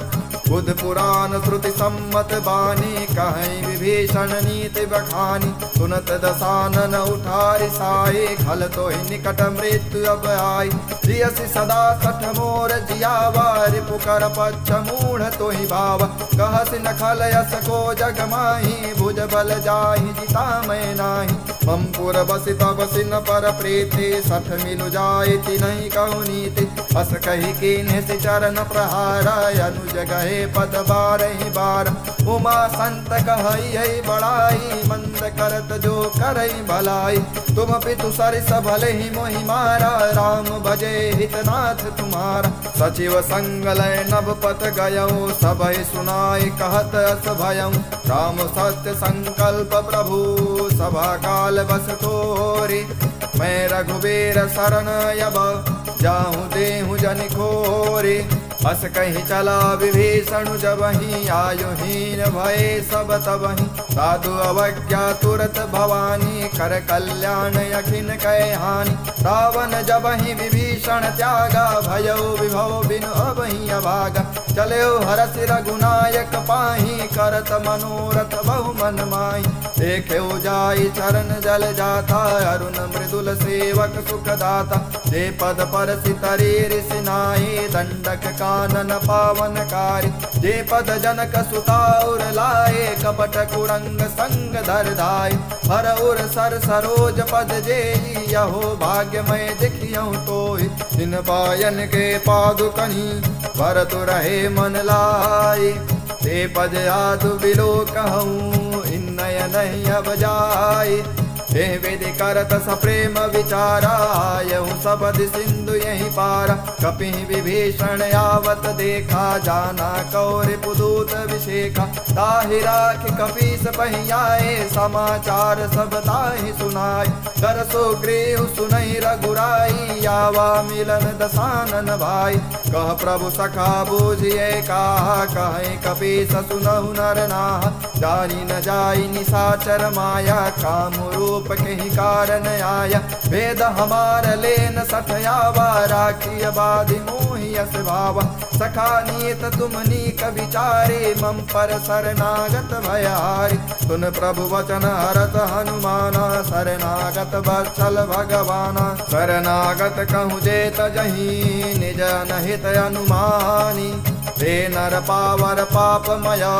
बुध पुराण श्रुति सम्मत बानी, कहीं विभीषण नीति बखानी। सुनत दसानन उठारि साई, खल तो ही निकट मृत्यु अब आई। जियसि सदा सठ मोर जियावा, रिपुकर पच्छ मूढ़ तो ही भावा। कहसि न खल यस को जग माही, भुज बल जाहि जिता मैं नाही। मम पुर बसि तब सिन पर प्रीति, सठ मिलु जाय नहीं कहु नीति। अस कही कीन्ह सि चरण प्रहारा, अनुज गहे पद बारहि बार। उमा संत कहई बड़ाई, मंद करत जो करई भलाई। तुम पितु सरिस भले ही मोहि मारा, राम भजे हितनाथ तुम्हारा। सचिव संग लय नभ पथ गयऊ, सबहि सुनाई कहत अस भयऊ। राम सत्य संकल्प प्रभु, सभा काल बस तोरी। मैं रघुबीर शरण यब, जाहूँ देहूँ जन खोरी। अस कहीं चला विभीषण जबहि, आयुहीन भये सब तबहि। साधु अवज्ञा तुरत भवानी, कर कल्याण अखिन कै हानि। रावण जबहि विभीषण त्यागा, भयउ विभव बिनु अबहि अभागा। चलेउ हरषि रघुनायक पाहि, करत मनोरथ बहु मन माहि। देखेउ जाई चरण जल जाता, अरुण मृदुल सेवक सुख दाता। जे पद पर सितरी ऋषि नाई, दंडक कानन पावनकारी। जे पद जनक सुताउर लाए, कपट कुरंग संग धर धाय। हर उर सर सरोज पद जेई, यहो भाग्यमय देखियहु तोहि। दिन पायन के पादुकनि, भरत रहे मन लाई। ते पद यादु बिलो कहूँ, इन्नय नहीं अब जाय। हे विधि करत सप्रेम विचारा, यहूँ सबद सिंधु यही पारा। कपि विभीषण आवत देखा, जाना कौरि पुदूत विषेखा। ताहि राखि कपीस पहियाए, समाचार सब ताहि सुनाय। कर सो गृह सुनहि रघुराई, आवा मिलन दसानन भाई। कह प्रभु सखा बूझिए कहा, कहे कपीस सुनहु नर नाहा। जानी न जाई निशाचर माया, काम रूप कहीं कारण आया। वेद हमार लेन सठयावा, राखी बाधि मोहि यस भावा। सखा नीत तुम नीक विचारे, मम पर शरणागत भयारी। सुन प्रभु वचन हरत हनुमाना, शरणागत वत्सल भगवाना। शरणागत कहूँ जे तजहि, निज अनहित अनुमानी। ते नर पावर पापमया,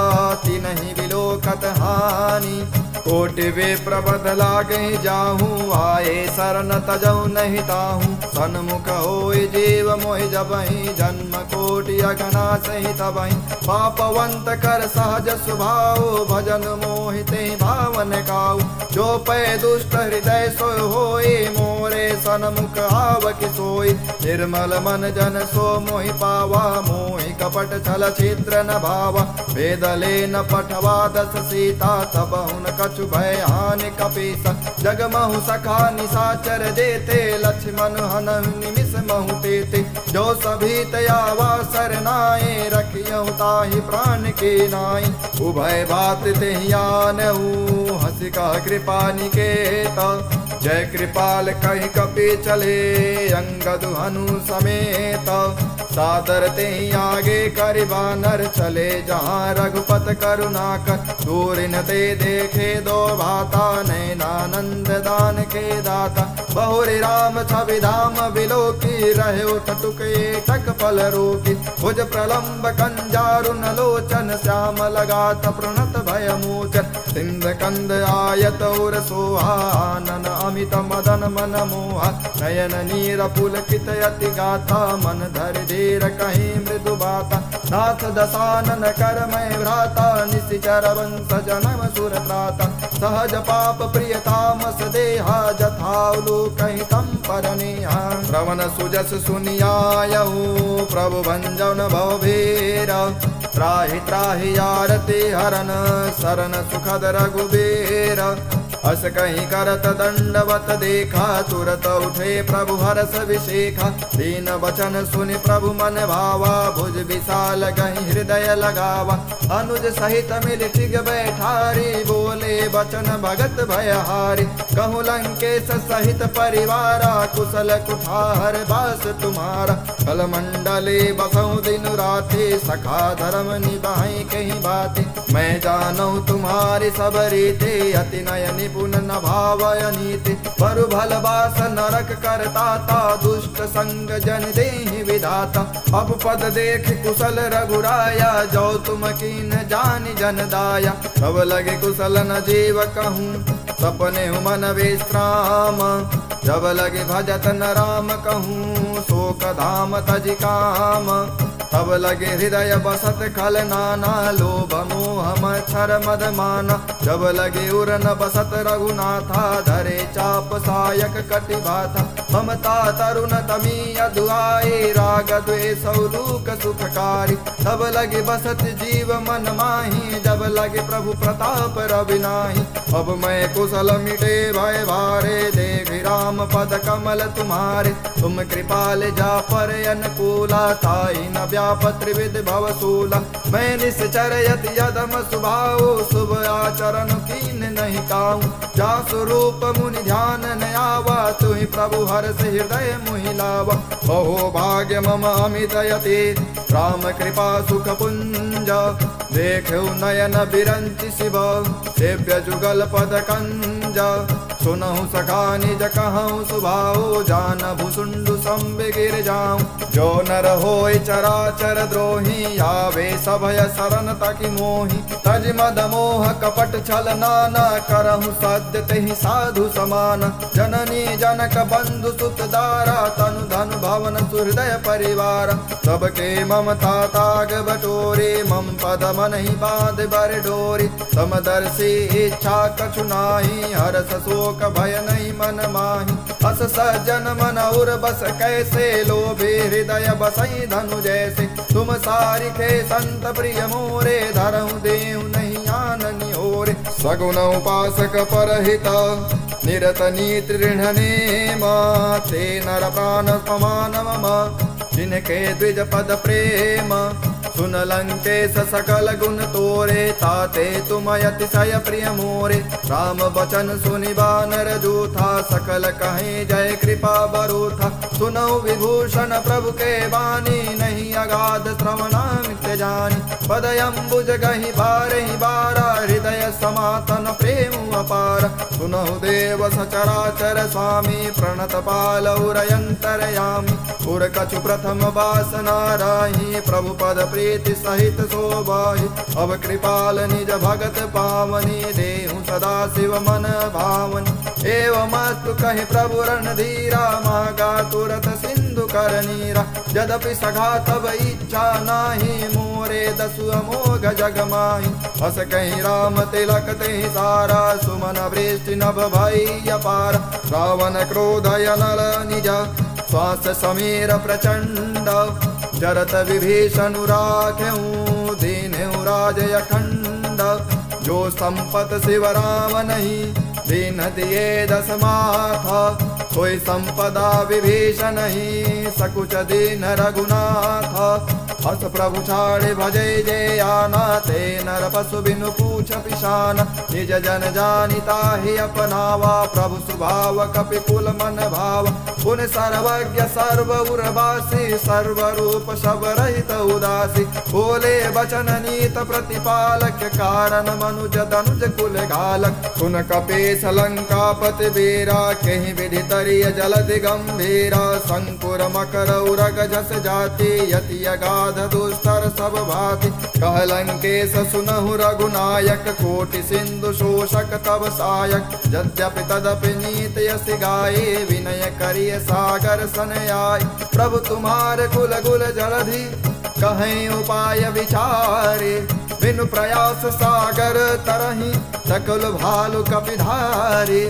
तिन्हि विलोकत हानि। कोटि वे प्रबद लागे जाहूँ, आए शरण तजऊ नहीं ताहूँ। सन्मुख होय जीव मोहि जबहि, जन्म कोटि अगना सहि तबहि। पापवंत कर सहज स्वभाव, भजन मोहिते भावन काऊ। जो पै दुष्ट हृदय सोय होय, मोरे सन्मुख आव कि सोय। निर्मल मन जन सो मोहि पावा, मोहि कपट छल छिद्र न भावा। वेद लेन पठवा दस सीता, तब हुन कछु भय हानि कपीसा। जगमहु सखा निशाचर देते, लक्ष्मण हनहु निमिष महु तेते। जो सभी तयावा सरनाए, रखियहु ताहि प्राण के नाई। उभय बात तेहि आनहु, हंसि कह कृपा निकेता। जय कृपाल कहि कपि चले, अंगद हनु समेत। सादर तेहि आगे करि बानर, चले जहाँ रघुपत करुणाकर। दूर न ते देखे दो भाता, नैनानंद दान के दाता। बहुरि राम छवि धाम बिलोकी, रहे टटुक एकक पल रोकी। भुज प्रलम्ब कंजारुन लोचन, श्याम लगात प्रणत भय मोचन। सिंध कंद आयत उर सोहा, आनन अमित मदन मन मोहा। नयन नीर पुलकित अति गाथा, मन धर धीर कहीं मृदु बाता। नाथ दसानन कर मैं भ्राता, निशिचर वंश जनम सुर त्राता। सहज पाप प्रियतामस देहा, जथाउलु कहीं तम पर नेहा। श्रवण सुजस सुनियायऊ, प्रभु भंजन भवभीर। त्राहि त्राहि आरती हरन, शरण सुखद रघुबीर। हस कहीं करत दंडवत देखा, तुरत उठे प्रभु हरस विशेखा। दीन वचन सुनि प्रभु मन भावा, भुज विशाल कहीं हृदय लगावा। अनुज सहित मिल टिग बैठारी, बोले वचन भगत भयहारी। कहूँ लंकेश सहित परिवारा, कुशल कुठार बास तुम्हारा। कल मंडले बसऊं दिन राते, सखा धर्म निभाई कहीं बातें। मैं जानू तुम्हारी सब रीते, अति नय निपुण न भावय नीति। परु भल बास नरक करता ता, दुष्ट संग जन देहि विधाता। अब पद देख कुशल रघुराया, जो तुम कीन जानि जन दाया। अब लगे कुशल न जीव कहूँ, सपने मन विश्राम। जब लगे भजत न राम कहूँ, शोक धाम तज काम। तब लगे हृदय बसत खल नाना, लोभ मोह मच्छर मद माना। जब लगे उर न बसत रघुनाथा, धरे चाप सायक कटि बाथा। ममता तरुण तमी अधुआए, राग द्वेष लूक सुखकारी। तब लगे बसत जीव मन माही, जब लगे प्रभु प्रताप रविनाही। अब मैं कुशल मिटे भय भारे, देख राम पद कमल तुम्हारे। तुम कृपाल जा पर अनुकूला, ताई न व्याप त्रिविध भवसूला। मैं निश्चर यति यदम सुभाव, शुभ आचरण कीन नहीं काऊ। जा स्वरूप मुनि ध्यान न आवा, तुहि प्रभु हर्ष हृदय मुहि लावा। अहो भाग्य मम अमित यति, राम कृपा सुख पुंज। देखो नयन बिरंचि शिव, सेव्य जुगल पद कंज। सुनहु सखा निज कहूँ सुभाऊ, जान भुसुंडु संबे गिर जाऊं। जो नर होय चराचर द्रोही, आवे सभय शरण तकि मोहि। तज मद मोह कपट छल नाना, करहु सद्य तेहि साधु समान। जननी जनक बंधु सुत दारा, तनु धनु भवन सुहृदय परिवार। सबके ममता ताग बटोरे, मम पद मन ही बाध बर डोरी। समदर्शी इच्छा कछु नाही, हरस शोक भय नहीं मन माही। अस सज्जन मन उर बस कैसे, लोभे हृदय बसई धनु जैसे। तुम सारिखे संत प्रिय मोरे, धरहु देहु नहीं आननि ओरे। सगुन उपासक परहित, निरत नीति ऋण नेम। ते नर प्राण समान मम, जिनके द्विज पद प्रेम। सुन लंकेश सकल गुण तोरे, ताते तुम अतिशय प्रिय मोरे। राम बचन सुनि बानर जूथा, सकल कहे जय कृपा बरूथा। सुनौ विभूषण प्रभु के बानी, नहीं अगाध श्रवणामित जानी। पदयंबुज गहि बारहि बारा, हृदय समातन प्रेम अपार। सुनहु देव सचराचर स्वामी, प्रणत पाल उरयंतरयामी। उर कछु प्रथम वासना राही, प्रभु पद प्रीति सहित शोभाहि। अब कृपाल निज भगत पावनी, देहु सदा शिव मन भावनी। एवमस्तु कहि प्रभु रणधीरा, मागा तुरत सिंधु कर नीरा। यद्यपि सखा तब इच्छा नाही, मोरे दसु अमोघ जग माही। हस कहीं राम तिलक तेहि सारा, सुमन वृष्टि नभ भई अपार। रावण क्रोध अनल निज, श्वास समीर प्रचंड। जरत विभीषण राख्यऊं, दीन्हु राज अखंड। जो संपत शिव राम नहीं, दीन दिए दस माथा। सोई संपदा विभीषण ही, सकुच दीन रघुनाथ। हस प्रभु छाड़े भजे जे आना, ते नर पशु बिनु पूछ पिशान। निज जन जानिता ही अपनावा, प्रभु स्वभाव कपि कुल मन भाव। पुन सर्वज्ञ सर्व उर्वासी, सर्व रूप सब रहित उदासी। बोले वचन नीत प्रतिपालक, कारण मनुज धनुज कुल घालक। सुन कपीस लंकापति वीरा, कहीं विधि तरिय जलधि गंभीरा। शंकुर मकर उरग जस जाति, यति अगाध दुस्तर सब भाति। कह लंकेश सुनहु रघुनायक, कोटि सिंधु शोषक तब सायक। यद्यपि तदपि नीत यस गाये, विनय करिय सागर सन आय। प्रभु तुम्हार कुल गुल जलधि, कहीं उपाय विचारे। बिनु प्रयास सागर तरहि, सकल भालु कपिधारे।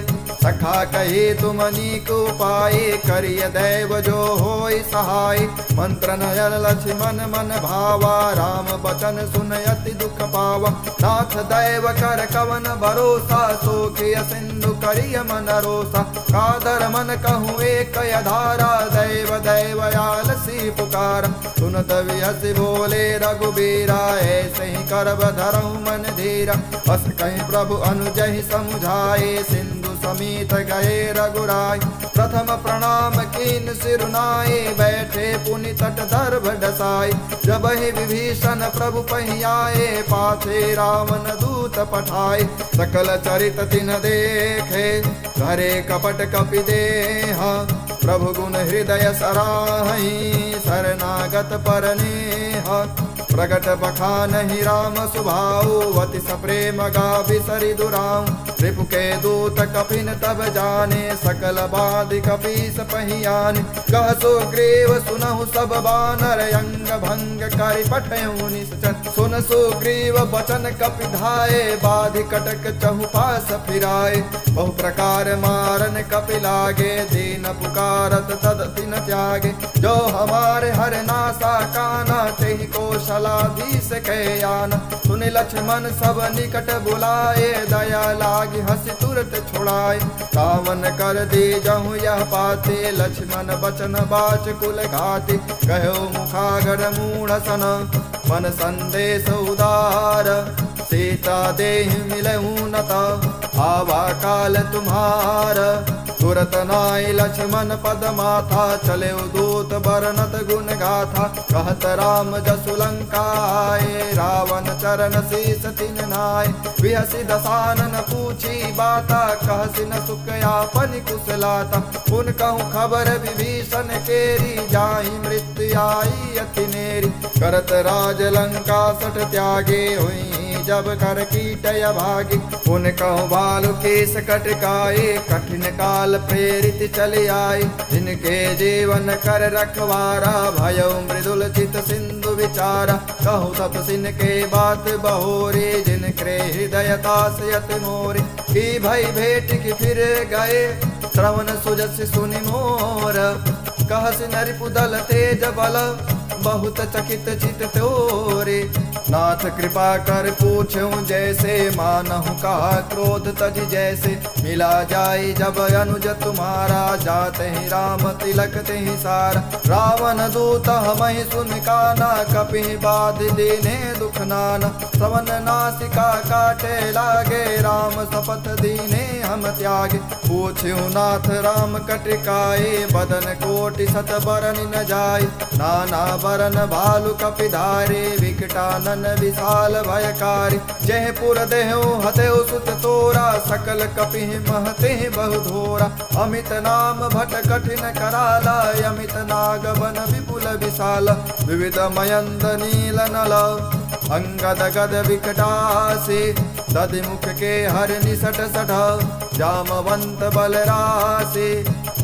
सखा कहे तुम अनेक उपाय, करिय दैव जो होय सहाय। मंत्र नयन लक्ष्मण मन भावा, राम बचन सुन अति दुख पावा। नाथ दैव कर कवन भरोसा, सोखिय सिंधु करिय मन रोसा। कादर मन कहूँ एक धारा, दैव दैव आलसी पुकार। सुनत विहस बोले रघुबीरा, ऐसे ही करब धरहु मन धीरा। बस कहीं प्रभु अनुजहि समुझाए, सिंधु समीत गए रघुराय। प्रथम प्रणाम कीन सिरुनाए, बैठे पुनि तट दर्भ डसाई। जब ही विभीषण प्रभु पहियाए, पाछे रावण दूत पठाए। सकल चरित तिन देखे, धरे कपट कपि देहा। प्रभु गुण हृदय सराहि, शरणागत परनेहा। प्रगट बखानहि राम सुभाऊ, अति सप्रेम गाभि सरि दुराऊ। रिपु के दूत कपिन तब जाने, सकल बाधि कपीस पहियाने। कह सुग्रीव सुनहु सब बानर, अंग भंग करि पठयउ निश्चर। सुन सुग्रीव बचन कपि धाये, बाधि कटक चहु पास फिराए। बहु प्रकार मारन कपि लागे, दीन पुकारत तद तिन त्यागे। जो हमारे हर नासा काना, तेहि कौशलाधीश के आना। सुनि लक्ष्मण सब निकट बुलाए, दया लागी हंसी तुरत छुड़ाए। रावण कर दी जहु यह पाते, लक्ष्मण बचन बाच कुल घाति। कहो मुखागर मूढ़ सन, मन संदेश उदार। सीता देहि मिलहु नता, आवा काल तुम्हार। तुरत नाई लक्ष्मण पद माथा, चले दूत बरनत गुण गाथा। कहत राम जसु लंका आए, रावण चरण शीस तिन नाय। बिहसि दसानन पूछी बाता, कहसि न सुख आपन कुशलाता। पुन कहूँ खबर विभीषण केरी, जाहि मृत्यु आई अति नेरी। करत राज लंका सठ त्यागे, हुई जब कर कीटय भागी। पुन कहूँ भालु केस कटकाए, कठिन काल प्रेरित चले आए। जिनके जीवन कर रखवारा, भयो मृदुल चित सिंधु विचारा। कहूँ तपसिन के बात बहोरे, जिनके हृदय तास यत मोरे। की भई भेट की फिर गए, श्रवण सुजस सुनि मोर। कहसि नरिपुदल तेज बल, बहुत चकित चित तोरे। नाथ कृपा कर पूछूं जैसे, मानहु कहा क्रोध तज जैसे। मिला जाए जब अनुज तुम्हारा, जाते ही राम तिलक ते ही सारा। रावण दूत हमहि सुन काना, कपि बाध दीने दुख नाना। श्रवण नासिका काटे लागे, राम शपथ दीने हम त्यागे। पूछूं नाथ राम कटिकाए, बदन कोटि सत बरन न जाय। नाना बरन भालु कपि धारे, विकटानन विशाल भयकारी। जय पुर देहु हतेउ सुत तोरा, सकल कपि महते बहु धोरा। अमित नाम भट कठिन कराला, अमित नाग बन विपुल विशाल। विविध मयंद नील नल, अंगद गद विकटासी। दधिमुख के हर निसट सठ, जामवंत बलरासी।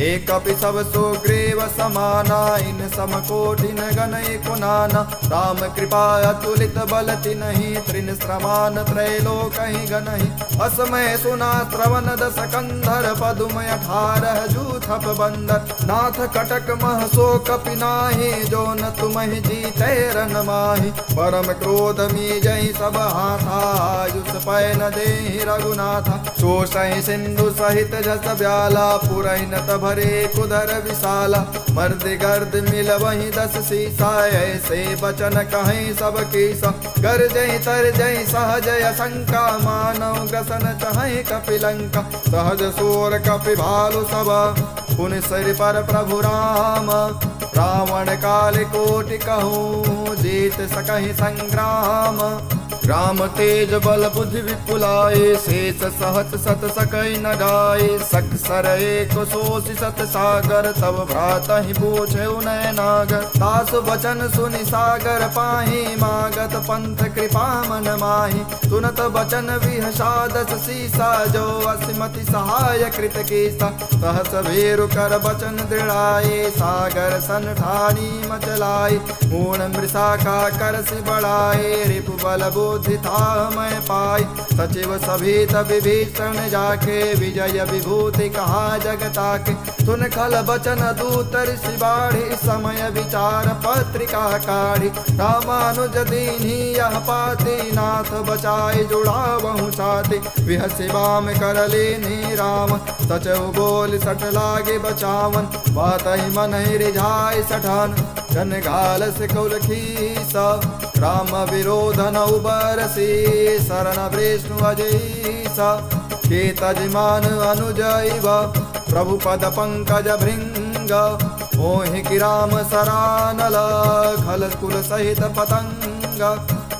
एक कपि सब सुग्रीव समाना, इन समकोटिन गण एको नाना। राम कृपा अतुलित बल तिन्हि, त्रिन श्रमान त्रैलोकहि गणहि। असमय सुना श्रवण दस कंधर, पदुम 18 जूथप बंदर। नाथ कटक मह सो कपि नाहि, जो न तुम्हि जीते रन माहि। परम क्रोध मीजहि सब हाथा, आयुष पै न देहि रघुनाथा। शोषहि सिंधु सहित जस ब्याला, पुरहि न भरे कुदर विशाला। मर्द गर्द मिल वही 10 सीसा, ऐसे बचन कहीं सब कीसा। गर जय तर जय सहज शंका, मानव ग्रसन चहै कपिलंका। सहज सोर कपि भालु सब, पुन सिर पर प्रभु राम। रावण काल कोटि कहूँ, जीत सकहि संग्राम। राम तेज बल बुद्धि विपुलाए, शेष सहत सत सकई न गाए। सक सर एक सोषि सत सागर, तब भ्रातहि पूछे उनय नागर। दास वचन सुनि सागर पाहि, मागत पंथ कृपा मन माहि। सुनत वचन विहषादस सीसा, जो असिमति सहाय कृत कीसा। सहस भेरु कर वचन दृढ़ाए, सागर सन ठानी मचलाए। मूर्ण मृषा का कर सि बढ़ाए, रिपु बल बुद्धि था मैं पाई। सचिव सभीत विभीषण जाके विजय विभूति कहा जगता के। सुन खल बचन दूत ऋषि बाढ़ी समय विचार पत्रिका काढ़ी। रामानुज दीन्ही यह पाती नाथ बचाई जुड़ावहु साथी। विहसि बाम कर लेनी राम सचहु बोल सठ लागे बचावन। बात ही मन ही रिझाय सठान जन घाल से कौल खीसा। राम विरोध न उबरसी शरण विष्णु अजईसा। के तजमान अनुजैव प्रभु पद पंकज भृंग। मोहि की राम सरानल खल कुल सहित पतंग।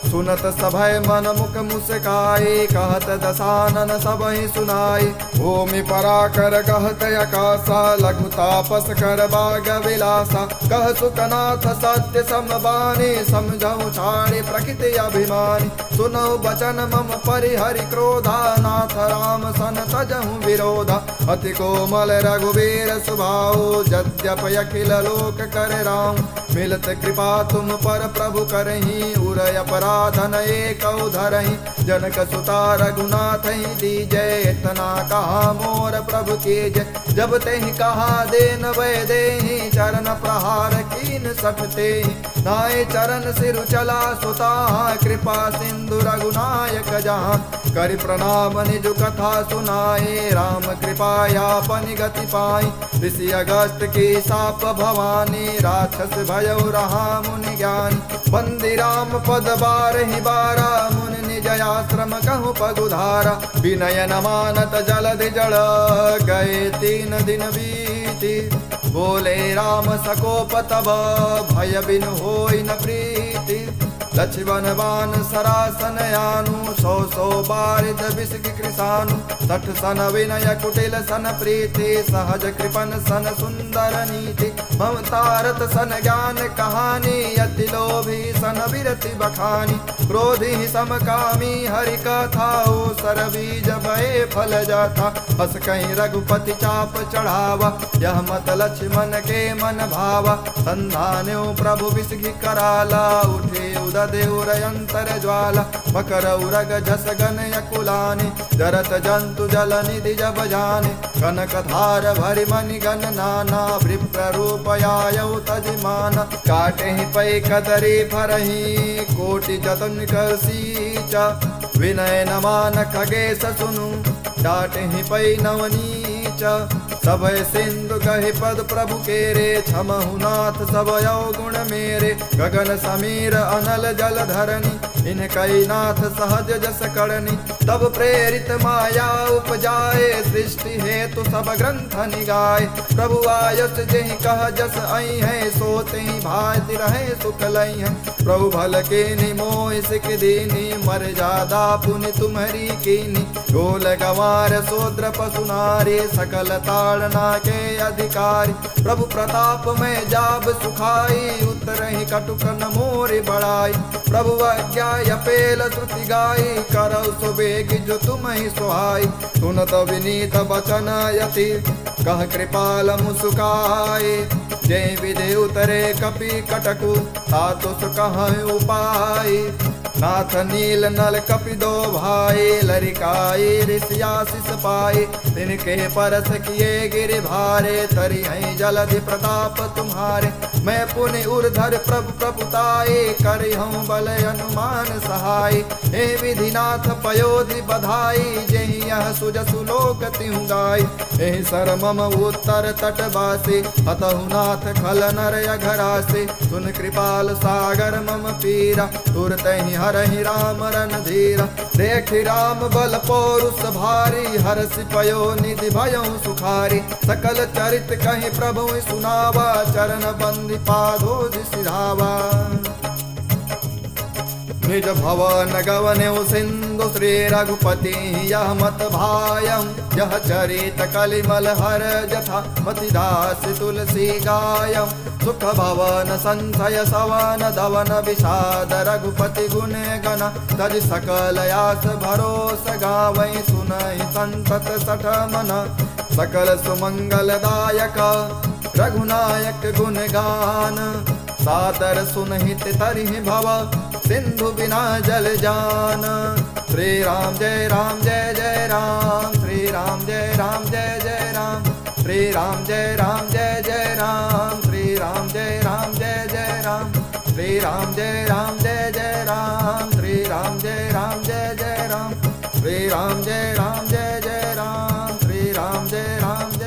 सुनत सभय मन मुख मुस्काई कहत दसानन सबहि सुनाई। भूमि पराकर कहत आकाशा लघु तापस कर बाग विलासा। कह सुकनाथ सत्य समबानी समझऊ छाड़ी प्रकृति अभिमानी। सुनऊ बचन मम परिहरि क्रोधा नाथ राम सन तजहु विरोधा। अति कोमल रघुवीर सुभाऊ यद्यप अखिल लोक कर राम। मिलत कृपा तुम पर प्रभु करही उरय अपराधन एक धरही। जनक सुता रघुनाथ दीजय इतना कहा मोर प्रभु के जय। जब तेहि कहा देन वै देहि चरण प्रहार कीन सठते। नाय चरण सिर चला सुता कृपा सिंधु रघुनायक जहाँ। कर प्रणाम निज कथा सुनाए राम कृपायापन गति पाई। ऋषि अगस्त की साप भवानी राक्षस भयउ रहा मुनि ज्ञानी। बंदी राम पद बारहि बारा मुनि निज आश्रम कहु पगुधारा। विनय न मानत जलधि जड़ गए 3 दिन बीती। बोले राम सकोप तब भय बिन होई न प्रीति। लक्ष्मण बान सरासन यानु 100 बारिद विषग कृषानु। 60 सन विनय कुटिल सन प्रीति सहज कृपन सन सुंदर नीति। ममतारत सन ज्ञान कहानी अति लोभी सन विरति बखानी। क्रोधी समकामी हरि कथा सर बीज भय फल जाता। हस कहीं रघुपति चाप चढ़ावा यह मत लक्ष्मण के मन भावा। संधान्यो प्रभु विषगि कराला उठे देउरयंतर ज्वाला। मकर उरग झस गन यकुलानि जरत जंतु जल निधि जब जाने। कनक धार भरि मणि गण नाना विप्र रूप आयौ तजमाना। काटे ही पै कदरी फरही कोटि जतन कर सींचा। विनय न मान खगेश सुनु डाटे ही पै नवनीचा। सभय सिंधु कहि पद प्रभु केरे क्षमहु नाथ सब गुण मेरे। गगन समीर अनल जल धरनी इन कई नाथ सहज जस करनी। तब प्रेरित माया उपजाए सृष्टि हेतु सब ग्रंथ निगाए। प्रभु आयस जेहि कह जस आई है सोते ही भाति रहे सुख लई है। प्रभु भल के निमोह सिख दीनी मर्यादा पुनि तुम्हारी कीनी। गोल गंवार शूद्र पशु नारी सकल ताड़ना के अधिकारी। प्रभु प्रताप में जाब सुखाई उतरहि कटुक न मोरि बढ़ाई। प्रभु आज्ञा पेल श्रुति गाई करौ सुबेग जो तुम ही सुहाई। सुनत विनीत बचन यति कह कृपाल मुसुकाए। जय विधि उतरे कपि कटकु तातु सुकह उपाय। नाथ नील नल कपि दो भाई लरिकाई ऋषियाशिष पाए। तिनके परस किए गिरि भारे तरि हैं जलधि प्रताप तुम्हारे। मैं पुनि उर्धर प्रभु प्रभुताए करि हूँ बल अनुमान सहाय। हे विधिनाथ पयोधि बधाई जेहि यह सुजसु लोक तिहु गाय। हे सर मम उत्तर तटवासी हतहु नाथ खल नर अघरासे। सुन कृपाल सागर मम पीरा तुरत ही हरहि राम रन धीरा। देखि राम बल पौरुष भारी हर्षि पयो निधि भयउ सुखारी। सकल चरित कहि प्रभु सुनावा चरण बंदी पादोज सिधावा। निज भवन गवनेउ सिंधु श्री रघुपति यह मत भायम। यह चरित कलिमल हर जथा मतिदास तुलसी गायम। सुख भवन संशय सवन धवन विषाद रघुपति गुण गण। तज सकल यास भरोस गावै सुनहि संतत सठ मन। सकल सुमंगल दायक रघुनायक गुण गान। सादर सुनहित तरिहि भव सिंधु बिना जल जान। श्री राम जय जय राम, श्री राम जय जय राम, श्री राम जय